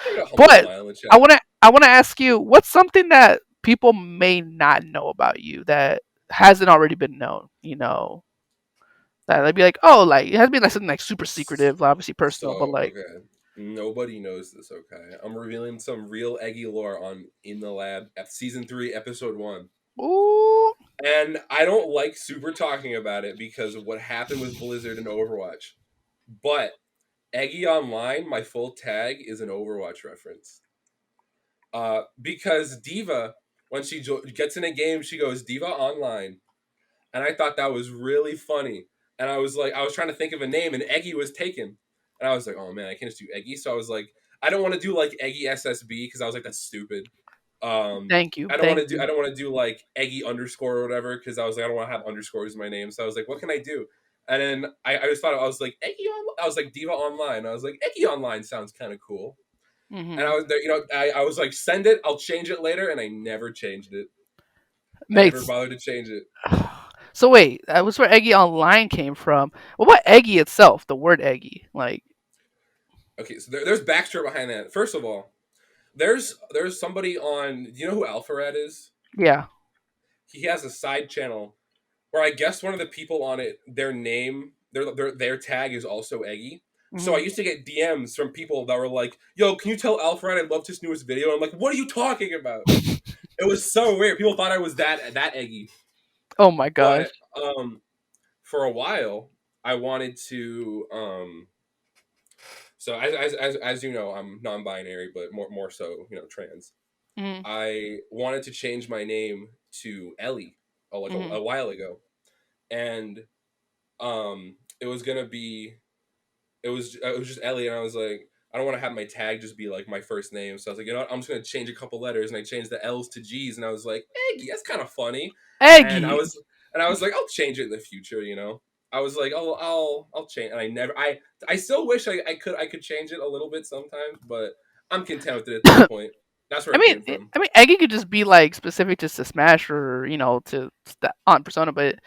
I got a humble But smile in the I chat. wanna ask you, what's something that people may not know about you that hasn't already been known, that they'd be like, oh, like it has to be like something like super secretive, obviously personal, but So like, okay. Nobody knows this, okay? I'm revealing some real Eggy lore on In the Lab at season 3, episode 1. ooh, And I don't like super talking about it because of what happened with Blizzard and Overwatch. But Eggy Online, my full tag, is an Overwatch reference. Because Diva, when she gets in a game, she goes Diva Online, and I thought that was really funny. And I was like, I was trying to think of a name, and Eggy was taken, and I was like, oh man, I can't just do Eggy. So I was like, I don't want to do like Eggy SSB because I was like, that's stupid. thank you, I don't want thank to do you. I don't want to do like Eggy underscore or whatever because I was like, I don't want to have underscores in my name. So I was like, what can I do? And then I just thought I was like Eggy on. I was like Diva Online. I was like Eggy Online sounds kind of cool. And I Hmm. was there, I was like, send it. I'll change it later, and I never changed it. I never Makes. bothered to change it. So wait, that was where Eggie Online came from. What about Eggie itself? The word Eggie, like, Okay, so there's backstory behind that. First of all, there's somebody on. Do you know who Alpharad is? yeah. He has a side channel where I guess one of the people on it, their name, their tag is also Eggy. So I Hmm. used to get DMs from people that were like, "Yo, can you tell Alfred I loved his newest video?" And I'm like, "What are you talking about?" It was so weird. People thought I was that Eggy, Oh my gosh. but for a while, I wanted to. So as you know, I'm non-binary, but more so, trans. Hmm. I wanted to change my name to Ellie, like Hmm. a while ago, and it was gonna be it was just Ellie, and I was like, I don't want to have my tag just be like my first name, so I was like, what? I'm just gonna change a couple letters, and I changed the L's to G's, and I was like, Eggy, that's kind of funny, and I Eggie. was and I was like, I'll change it in the future. I was like, oh, I'll change, and I still wish I could change it a little bit sometimes, but I'm content with it at this point. That's where I it mean, came from. Eggie could just be like specific just to Smash or on Persona, but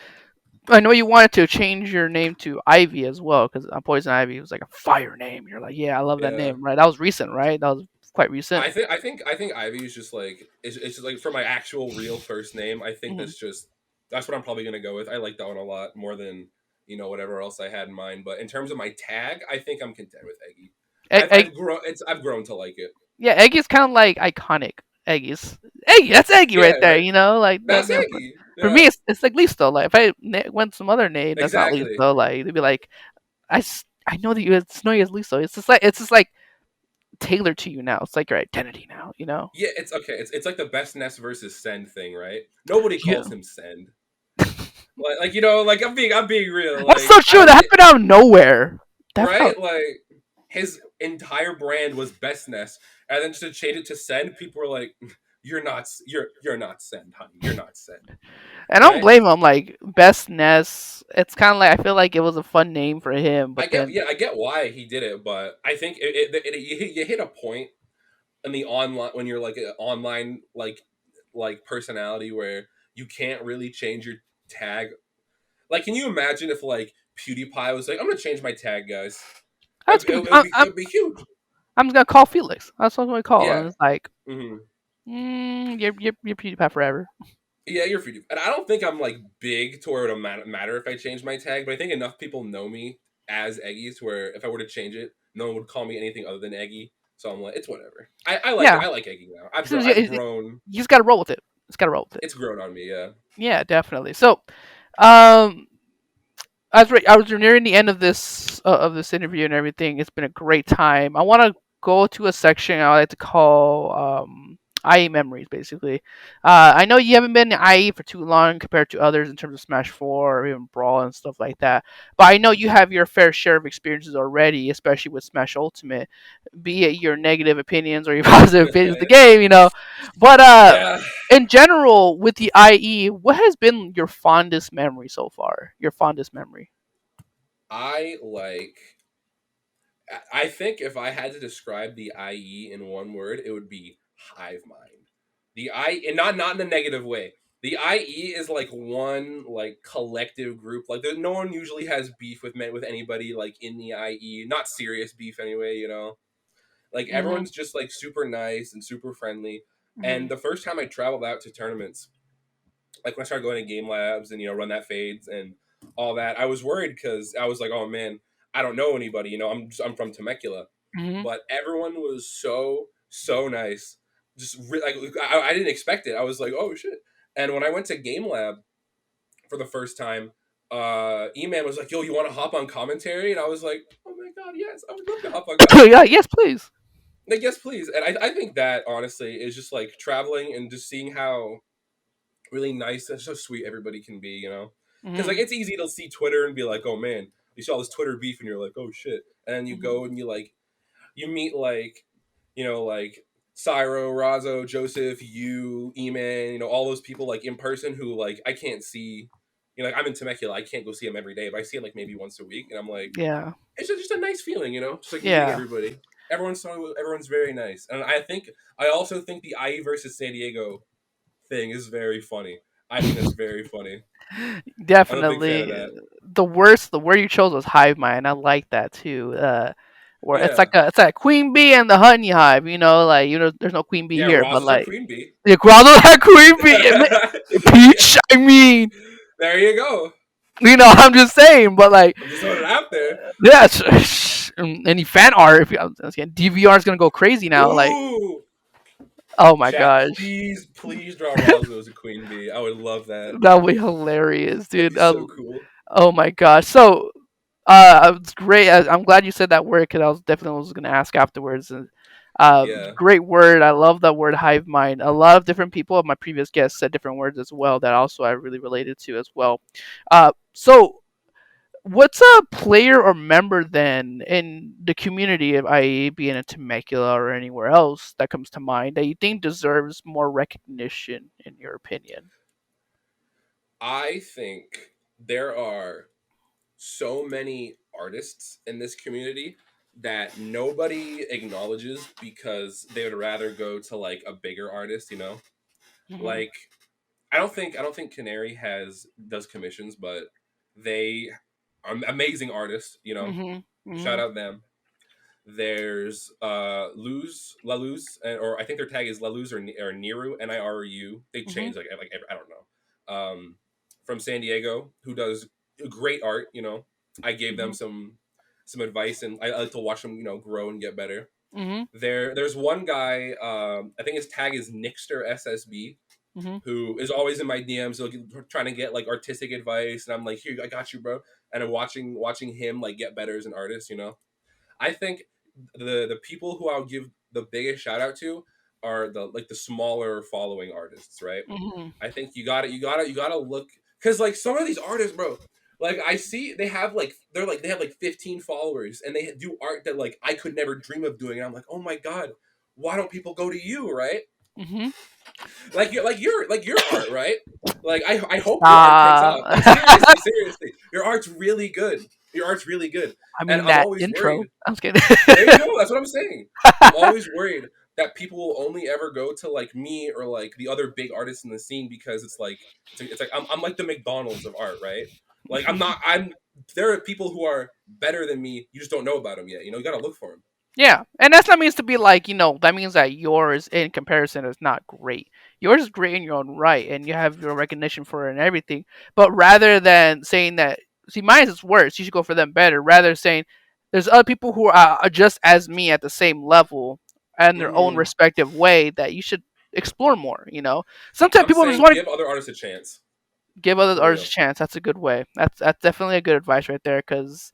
I know you wanted to change your name to Ivy as well because Poison Ivy was like a fire name. You're like, yeah, I love that Yeah. name, right? That was recent, right? That was quite recent. I think Ivy is just like it's just like for my actual real first name. I think Hmm. that's what I'm probably gonna go with. I like that one a lot more than whatever else I had in mind. But in terms of my tag, I think I'm content with Eggy. Egg, I've grown to like it. yeah, Eggie's kind of like iconic. Eggie's Eggie. That's Eggie right Yeah, there. Like that's that. Eggy. For Yeah, me, it's like Listo. Like if I went some other name that's not exactly. Listo, like they'd be like, I know that know you as Listo. It's just like tailored to you now. It's like your identity now. Yeah, it's okay. It's like the best Ness versus Send thing, right? Nobody Yeah. calls him Send. Like I'm being real. That's Like so I true. That don't get happened out of nowhere. That felt right. Like his entire brand was bestness, and then just to change it to Send, people were like, you're not Send, honey. You're not Send." and I don't Right? blame him. Like Best Ness, it's kind of like I feel like it was a fun name for him, but then I get why he did it, but I think you hit a point in the online when you're like an online like personality where you can't really change your tag. Like, can you imagine if like PewDiePie was like, "I'm gonna change my tag, guys." that's gonna. It'd be huge. I'm just gonna call Felix. That's what I'm gonna call. Yeah. And it's like, Hmm. you're PewDiePie forever. Yeah, you're free to. And I don't think I'm like big to where it'll matter if I change my tag, but I think enough people know me as Eggie to where if I were to change it, no one would call me anything other than Eggie. So I'm like, it's whatever. I like it. Yeah, I like Eggie now. I've you grown. just got to roll with it. Just got to roll with it. It's grown on me. Yeah. Yeah, definitely. So, um, I was nearing the end of this interview and everything. It's been a great time. I want to go to a section I like to call IE memories. Basically, I know you haven't been in IE for too long compared to others in terms of Smash Four or even Brawl and stuff like that. But I know you have your fair share of experiences already, especially with Smash Ultimate. Be it your negative opinions or your positive opinions of the game, you know. But Yeah. in general, with the IE, what has been your fondest memory so far? Your fondest memory? I like. I think if I had to describe the IE in one word, it would be hive mind. The I and not in a negative way. The IE is like one like collective group. Like no one usually has beef with anybody like in the IE. Not serious beef anyway. Like Mhm. everyone's just like super nice and super friendly. And Mhm. the first time I traveled out to tournaments, like when I started going to game labs and run that fades and all that, I was worried because I was like, oh man, I don't know anybody. I'm from Temecula, Mhm. but everyone was so nice. Like I didn't expect it. I was like, oh shit. And when I went to game lab for the first time, E-Man was like, yo, you want to hop on commentary? And I was like, oh my god, yes, I would love to hop on Yeah. commentary. Yes, please. Like, yes, please. And I think that honestly is just like traveling and just seeing how really nice and so sweet everybody can be. Because like Mhm. it's easy to see Twitter and be like, oh man, you saw this Twitter beef and you're like, oh shit. And then you Mhm. go and you meet like, like Cyro, Razzo, Joseph, you, E-Man, all those people like in person who like I can't see. Like I'm in Temecula, I can't go see them every day, but I see them like maybe once a week, and I'm like, Yeah. it's just a nice feeling. Just like meeting Yeah. everybody. Everyone's very nice, and I also think the IE versus San Diego thing is very funny. I think that's very funny. I'm a big fan of Definitely. that. The word you chose was hive mind. I like that too. Where Yeah, it's like queen bee and the honey hive. Like there's no queen bee yeah. here, but Roz is a like queen bee. the grotto that queen bee. Yeah, Peach. I mean, there you go. I'm just saying, but like, I'm just throwing it out there. yeah. Any fan art? If DVR is gonna go crazy now. Like, Ooh, oh my chat, gosh, please draw Roswell as a queen bee. I would love that. that would be hilarious, That'd be dude. so cool. Oh my gosh. So, it's great. I'm glad you said that word because I was definitely was going to ask afterwards. And, Yeah, great word. I love that word, hive mind. A lot of different people of my previous guests said different words as well that also I really related to as well. So, what's a player or member then in the community of IE, being in Temecula or anywhere else that comes to mind that you think deserves more recognition in your opinion? I think there are so many artists in this community that nobody acknowledges because they would rather go to like a bigger artist. Hmm. Like I don't think Canary does commissions, but they are amazing artists. Hmm. Shout Hmm. out them. There's La Luz, or I think their tag is La Luz or Niru, Niru. They Hmm. changed like I don't know. From San Diego, who does great art. I gave them Hmm. some advice, and I like to watch them grow and get better. Hmm. There's one guy. I think his tag is Nixter SSB, Hmm. who is always in my DMs, trying to get like artistic advice, and I'm like, here, I got you, bro. And I'm watching him like get better as an artist. I think the people who I'll give the biggest shout out to are the smaller following artists, right? Hmm. I think you gotta look, because like some of these artists, bro. Like I see they have like 15 followers and they do art that like I could never dream of doing. And I'm like, oh my god, why don't people go to you, right? Hmm. Like your art, right? Like I hope your art takes Stop. off. Like seriously, your art's really good. Your art's really good, I and mean I'm that always worried. intro. I'm just kidding. There you go. That's what I'm saying. I'm always worried that people will only ever go to like me or like the other big artists in the scene because it's like I'm like the McDonald's of art, right? Like I'm not. I'm There are people who are better than me. You just don't know about them yet. You gotta look for them. Yeah, and that's not means to be like, that means that yours in comparison is not great. Yours is great in your own right, and you have your recognition for it and everything. But rather than saying that, see, mine is worse, you should go for them better. Rather saying there's other people who are just as me at the same level and their own Hmm. respective way that you should explore more. Sometimes I'm people just saying want to give other artists a chance, give other for artists a real. chance. That's a good way. That's definitely a good advice right there, because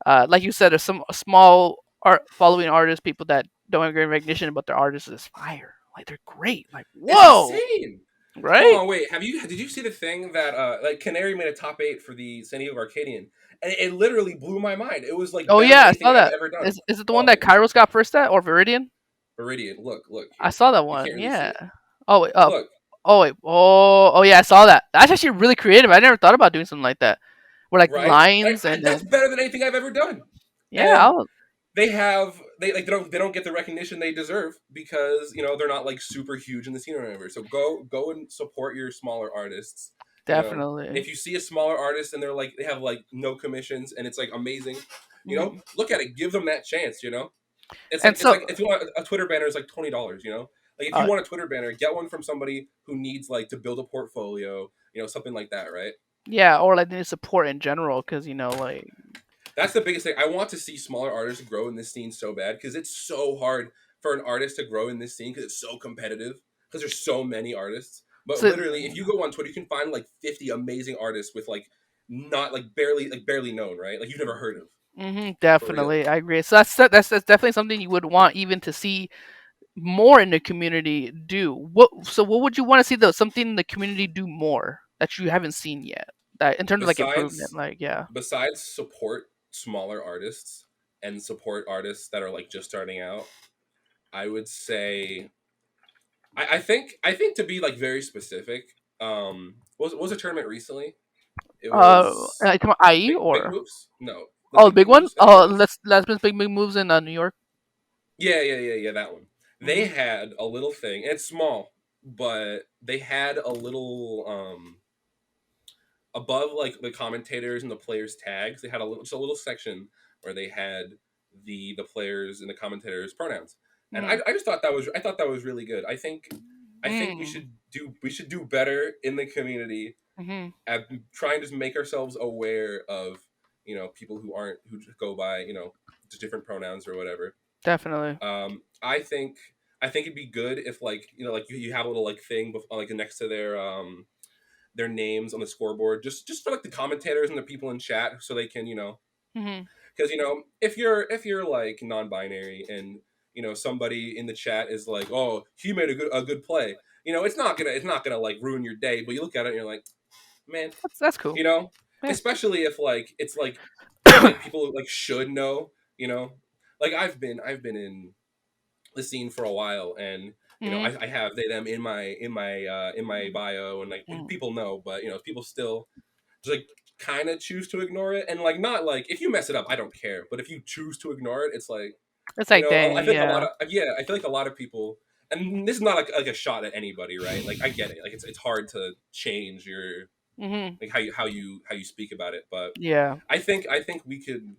like you said, there's some small art following artists, people that don't have great recognition, but their artist is fire. Like they're great. Like It's whoa, insane. Hold right? on, wait. Did you see the thing that like Canary made a top 8 for the San Diego Arcadian, and it literally blew my mind. It was like Oh better than yeah, I anything saw I've that. ever done. Is it the one that Oh, Kairos got first at, or Viridian? Viridian, look I here. saw that You can't one. really see Yeah. it. Oh wait. Look, Oh wait. Oh yeah, I saw that. That's actually really creative. I never thought about doing something like that. Where like right? lines and That's then better than anything I've ever done. yeah. And they don't get the recognition they deserve because they're not like super huge in the scene or whatever. So go and support your smaller artists. Definitely. If you see a smaller artist and they have like no commissions and it's like amazing, Hmm. look at it, give them that chance. And It's so, like if you want a Twitter banner is like $20. Like if you uh, want a Twitter banner, get one from somebody who needs like to build a portfolio. Something like that, right? yeah, or like they need support in general, because like That's the biggest thing. I want to see smaller artists grow in this scene so bad because it's so hard for an artist to grow in this scene because it's so competitive because there's so many artists. But so. literally, if you go on Twitter, you can find like 50 amazing artists with like not barely known, right? Like you've never heard of for real. Definitely, I agree. So that's definitely something you would want even to see more in the community do. What would you want to see though? Something in the community do more that you haven't seen yet. That in terms of like improvement, Besides like yeah. besides support smaller artists and support artists that are like just starting out, I would say I think to be like very specific, what was a tournament recently? It was Come on, IE big or moves. No, oh, the Lesbian big big one. moves. I think it Oh, was. let's big moves in New York. Yeah. That one. They Hmm. had a little thing. And it's small, but they had a little above like the commentators and the players tags. They had just a little section where they had the players and the commentators pronouns, and Mm. I just thought that was really good. I think Mm. we should do better in the community Hmm. at trying to make ourselves aware of people who go by just different pronouns or whatever. Definitely. I think it'd be good if like like you have a little like thing like next to their names on the scoreboard just for like the commentators and the people in chat so they can Hmm. because if you're like non-binary and somebody in the chat is like, oh, he made a good play, it's not gonna like ruin your day, but you look at it and you're like, man, That's cool. you know, Yeah. especially if like it's like people like should know, like I've been in the scene for a while, and Hmm. I have they them in my bio, and like people know, but people still just like kind of choose to ignore it, and like not like if you mess it up, I don't care, but if you choose to ignore it, it's like It's like I dang, think a lot yeah. of I feel like a lot of people, and this is not like a shot at anybody, right? Like I get it, like it's hard to change your Hmm. like how you speak about it, but Yeah, I think we could,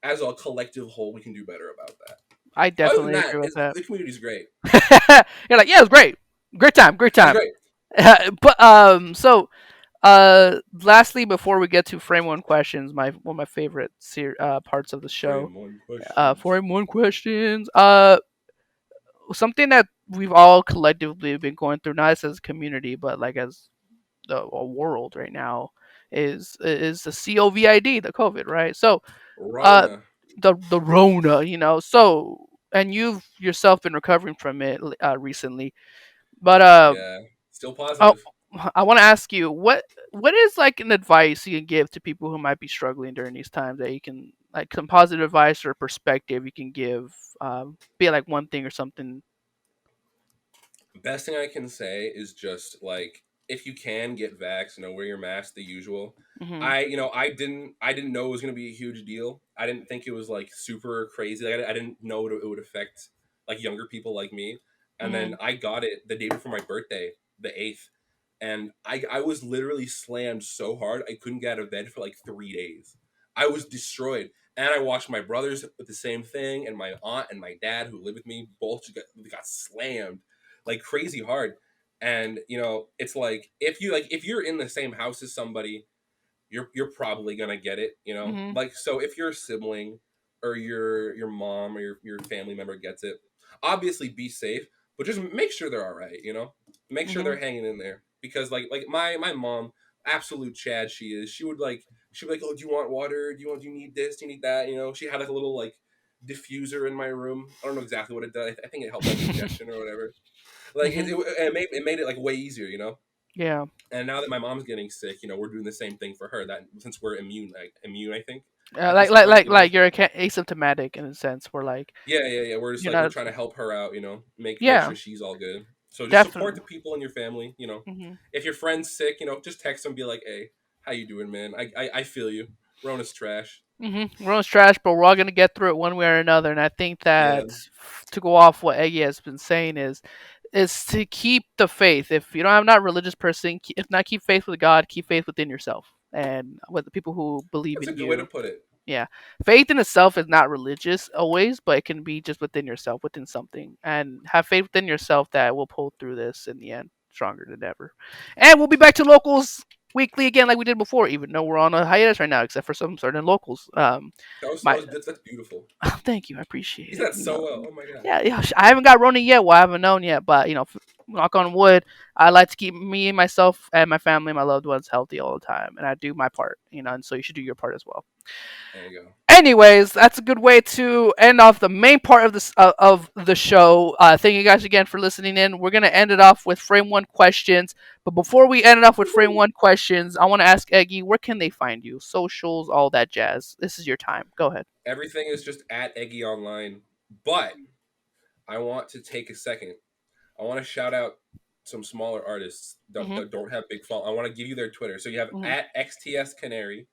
as a collective whole, we can do better about that. I Other than definitely that, agree with that. the community's great. You're like, yeah, it was great, great time, great It was time. great. But lastly, before we get to frame one questions, my one of my favorite parts of the show. Frame one questions. Frame one questions. Something that we've all collectively been going through, not as a community, but like as a world right now, is the COVID, the COVID, right? So, uh, Rona. the Rona, So, and you've yourself been recovering from it recently, but Yeah. Still oh, positive. I want to ask you what is like an advice you can give to people who might be struggling during these times, that you can like some positive advice or perspective you can give, be it like one thing or something. Best thing I can say is just like if you can get vax, wear your mask, the usual. Hmm. I didn't know it was gonna be a huge deal. I didn't think it was like super crazy. Like I didn't know it would affect like younger people like me. And then Hmm. I got it the day before my birthday, the 8th, and I was literally slammed so hard I couldn't get out of bed for like 3 days. I was destroyed, And I watched my brothers with the same thing, and my aunt and my dad who live with me both just got slammed like crazy hard. And it's like if you're in the same house as somebody, you're probably gonna get it. Mhm. Like, so if your sibling or your mom or your family member gets it, obviously be safe, but just make sure they're all right. Make sure they're Mhm. hanging in there, because like my mom, absolute Chad she is. She'd be like, oh, do you want water? Do you need this? Do you need that? She had like a little like diffuser in my room. I don't know exactly what it does. I think it helped like congestion or whatever. Like Mhm. it made it like way easier. Yeah. And now that my mom's getting sick, we're doing the same thing for her. That since we're immune, I think Uh, at like this like point, like like you're asymptomatic in a sense. We're like yeah. We're just you're like we're not. trying to help her out. Make Yeah, sure she's all good. So just support definitely. the people in your family. Mhm. If your friend's sick, just text them, be like, hey, how you doing, man? I feel you. Rona's trash. We're on trash, but we're all gonna get through it one way or another. And I think Yeah, that to go off what Eggy has been saying is to keep the faith. If you don't have not a religious person, if not keep faith with God, keep faith within yourself and with the people who believe that's a in good way to you. put it. Yeah, faith in itself is not religious always, but it can be just within yourself, within something, and have faith within yourself that will pull through this in the end stronger than ever. And we'll be back to locals weekly again, like we did before, even though we're on a hiatus right now, except for some certain locals. My That's beautiful. thank you, I appreciate You it. said that so well. Oh my god. Yeah, yeah. I haven't got Rona yet. Well, I haven't known yet, but knock on wood. I like to keep me, myself, and my family, my loved ones, healthy all the time, and I do my part. And so you should do your part as well. There you go. Anyways, that's a good way to end off the main part of this of the show. Thank you guys again for listening in. We're gonna end it off with frame one questions, but before we end it off with frame Woo-hoo. one questions, I want to ask Eggy, where can they find you? Socials, all that jazz. This is your time. Go ahead. Everything is just at EGGIE Online, but I want to take a second. I want to shout out some smaller artists Mhm. that don't have big follow. I want to give you their Twitter. So you have Mhm. at XTS Canary.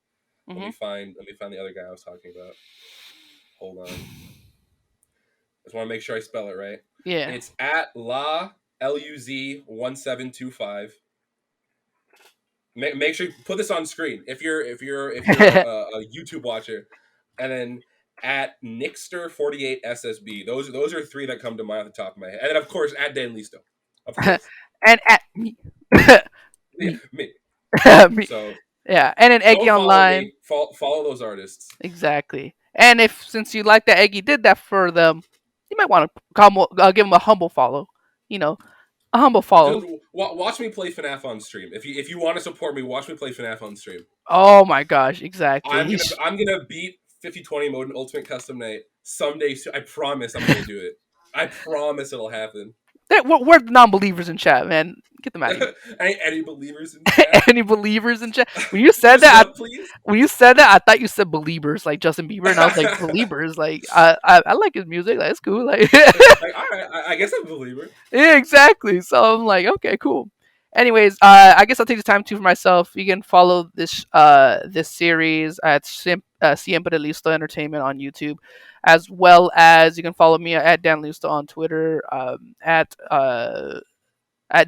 Let me Mhm. find the other guy I was talking about. Hold on. Just want to make sure I spell it right. Yeah. It's at LUZ1725. Make sure you put this on screen if you're a YouTube watcher, and then at Nixter48SSB. Those are three that come to mind off the top of my head, and then of course at Dan Listo, of course. And at me. Yeah, Me. me. Me. So Yeah. And an go Eggy follow online. me. Follow those artists. Exactly. And if since you like that Eggy did that for them, you might want to give him a humble follow. You know, a humble Just follow. watch me play FNAF on stream. If you want to support me, watch me play FNAF on stream. Oh my gosh, exactly. He's I'm gonna beat 50/20 mode in Ultimate Custom Night someday. I promise I'm gonna do it. I promise it'll happen. we're the non-believers in chat, man. Get them out of here. Any believers in chat? Any believers in chat? When you said Just that, love, please. I thought you said believers like Justin Bieber, and I was like believers. Like I like his music. Like it's cool. Like Like, all right, I guess I'm a believer. yeah, exactly. So I'm like, okay, cool. Anyways, I guess I'll take the time to for myself. You can follow this series at Siempre Listo Entertainment on YouTube, as well as you can follow me at Dan Listo on Twitter, at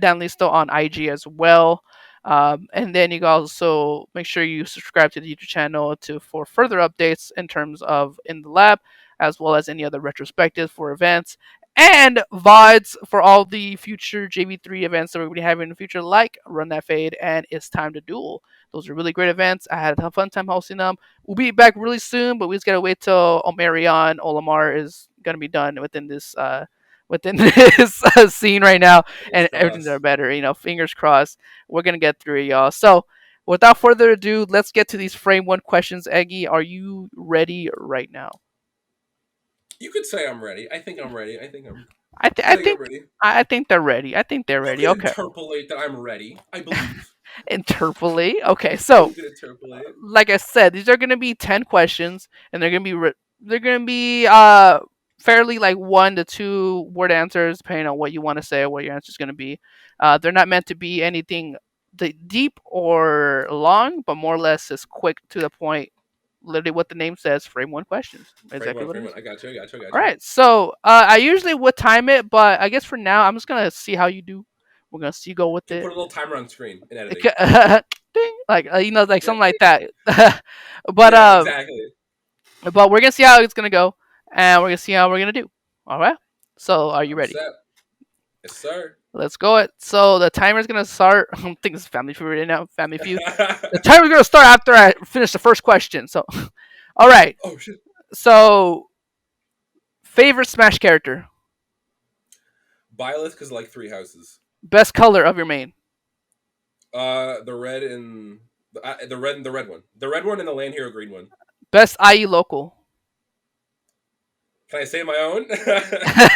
Dan Listo on IG as well. And then you can also make sure you subscribe to the YouTube channel for further updates in terms of in the lab, as well as any other retrospectives for events and VODs for all the future JV3 events that we're going to be having in the future, like Run That Fade and It's Time to Duel. Those are really great events. I had a fun time hosting them. We'll be back really soon, but we just gotta wait till Omarion Olamar is gonna be done within this scene right now, Fingers and everything's are crossed. better. Fingers crossed. We're gonna get through it, y'all. So, without further ado, let's get to these frame one questions. Eggy, are you ready right now? You could say I'm ready. I think I'm ready. I, th- I I think I'm think ready. I think they're ready. I think they're You ready. can Okay. interpolate that I'm ready. I believe. Interpolate. Okay, so You can interpolate. like I said, these are gonna be 10 questions, and they're gonna be fairly like 1 to 2 word answers, depending on what you want to say or what your answer is gonna be. They're not meant to be anything deep or long, but more or less just quick to the point. Literally, what the name says: frame one questions. Frame Exactly one, what it frame one. is. I got you. I got you. I got All you. right, so I usually would time it, but I guess for now, I'm just gonna see how you do. We're gonna see go with Can put it. a little timer on screen in editing. Ding, like like Yeah. something like that. But Yeah. Exactly. But we're gonna see how it's gonna go, and we're gonna see how we're gonna do. All right. So, are you I'm ready? set. Yes, sir. Let's go. It. So the timer's gonna start. I don't think it's Family Feud right now. Family Feud. The timer's gonna start after I finish the first question. So, all right. Oh shit. So, favorite Smash character. Byleth, because like three houses. Best color of your main. The red and the red one, the red one, and the land hero green one. Best IE local. Can I say my own?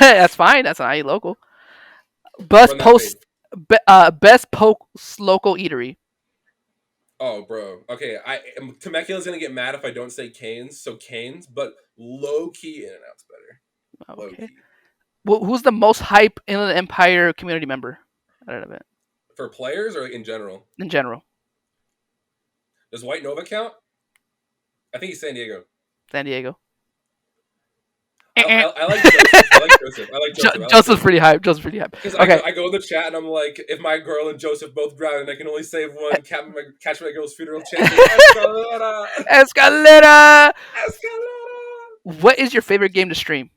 That's fine. That's an IE local. Best Run that fade. best post local eatery. Oh, bro. Okay, Temecula's gonna get mad if I don't say Canes, so Canes, but low key In and Out's better. Low Okay. key. Who's the most hype Inland Empire community member? I don't know it. For players or in general? In general. Does White Nova count? I think he's San Diego. San Diego. I like Joseph. I like Joseph. I like Joseph. Joseph's pretty hype. Joseph's pretty hype. Because Okay. I go in the chat and I'm like, if my girl and Joseph both drown and I can only save one, catch my girl's funeral chant. Escalera! Escalera! Escalera! What is your favorite game to stream?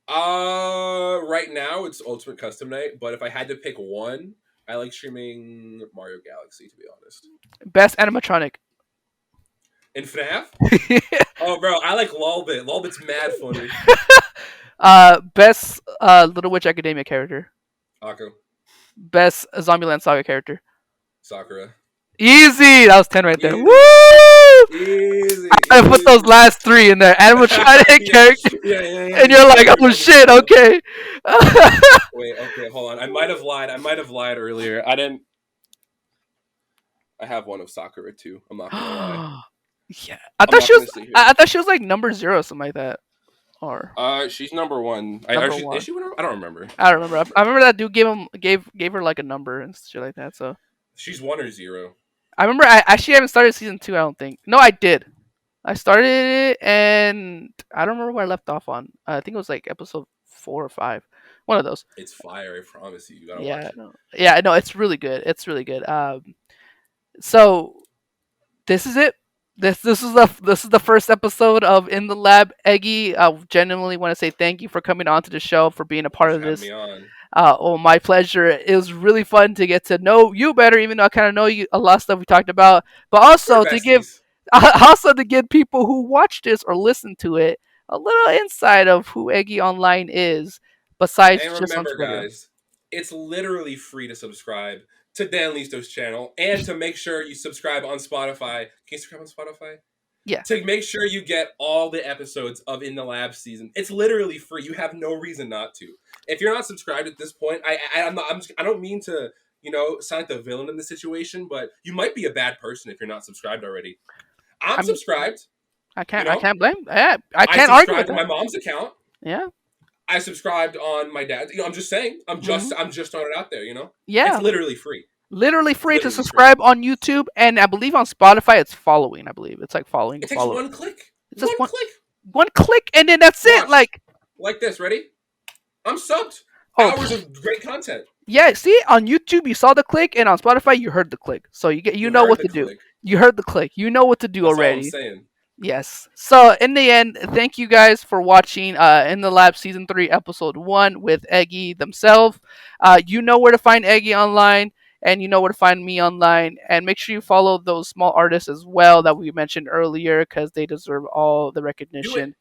Right now it's Ultimate Custom Night, but if I had to pick one, I like streaming Mario Galaxy, to be honest. Best animatronic. In FNAF? Oh, bro, I like Lolbit. Lolbit's mad funny. Best Little Witch Academia character. Akko. Best Zombieland Saga character. Sakura. Easy! That was 10 right there. Easy. Woo! Easy. I put those last 3 in there. Animatronic character. Yeah. And you're like, oh shit, okay. Wait, okay, hold on. I might have lied earlier. I didn't. I have one of Sakura too. I'm not gonna lie. Yeah, I thought she was like number 0 or something like that. Or she's number 1. Number Is she one? I don't remember. I don't remember. I remember that dude gave her like a number and shit like that. So she's 1 or 0. I remember I actually haven't started season 2. I don't think. No, I did. I started it and I don't remember where I left off on. I think it was like episode 4 or 5. One of those. It's fire. I promise you. You gotta watch it. Yeah, no, it's really good. It's really good. So this is it. This is the first episode of In the Lab. Eggie, I genuinely want to say thank you for coming on to the show, for being a part of this. Me on. Oh, my pleasure. It was really fun to get to know you better, even though I kind of know you a lot of stuff we talked about, but also to give people who watch this or listen to it a little insight of who EGGIE Online is. Besides, and just remember, on Twitter. guys, it's literally free to subscribe to Dan Listo's channel, and to make sure you subscribe on Spotify. Can you subscribe on Spotify? Yeah. To make sure you get all the episodes of In the Lab season. It's literally free. You have no reason not to. If you're not subscribed at this point, I don't mean to, sound like the villain in the situation, but you might be a bad person if you're not subscribed already. I'm subscribed. I can't blame. Yeah, I can't argue with that. My mom's account. Yeah. I subscribed on my dad's. I'm just saying. I'm just throwing it out there. Yeah. It's literally free. Literally free to subscribe on YouTube, and I believe on Spotify it's following. I believe it's like following. It takes one click. It's just one click, and then that's it. Like this. Ready? I'm subbed. Hours of great content. Yeah. See, on YouTube you saw the click, and on Spotify you heard the click. So you know what to do. You heard the click. You know what to do already. That's all I'm saying. Yes. So in the end, thank you guys for watching In the Lab Season 3 Episode 1 with EGGIE themselves. You know where to find EGGIE Online, and you know where to find me online. And make sure you follow those small artists as well that we mentioned earlier, because they deserve all the recognition.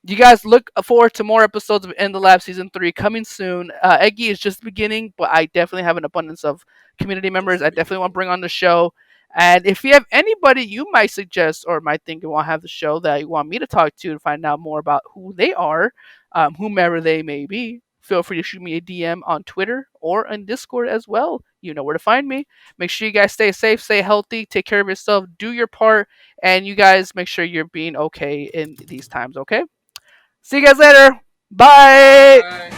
You guys look forward to more episodes of In the Lab Season 3 coming soon. EGGIE is just beginning, but I definitely have an abundance of community members I definitely want to bring on the show. And if you have anybody you might suggest or might think you want to have the show that you want me to talk to find out more about who they are, whomever they may be, feel free to shoot me a DM on Twitter or on Discord as well. You know where to find me. Make sure you guys stay safe, stay healthy, take care of yourself, do your part, and you guys make sure you're being okay in these times, okay? See you guys later. Bye.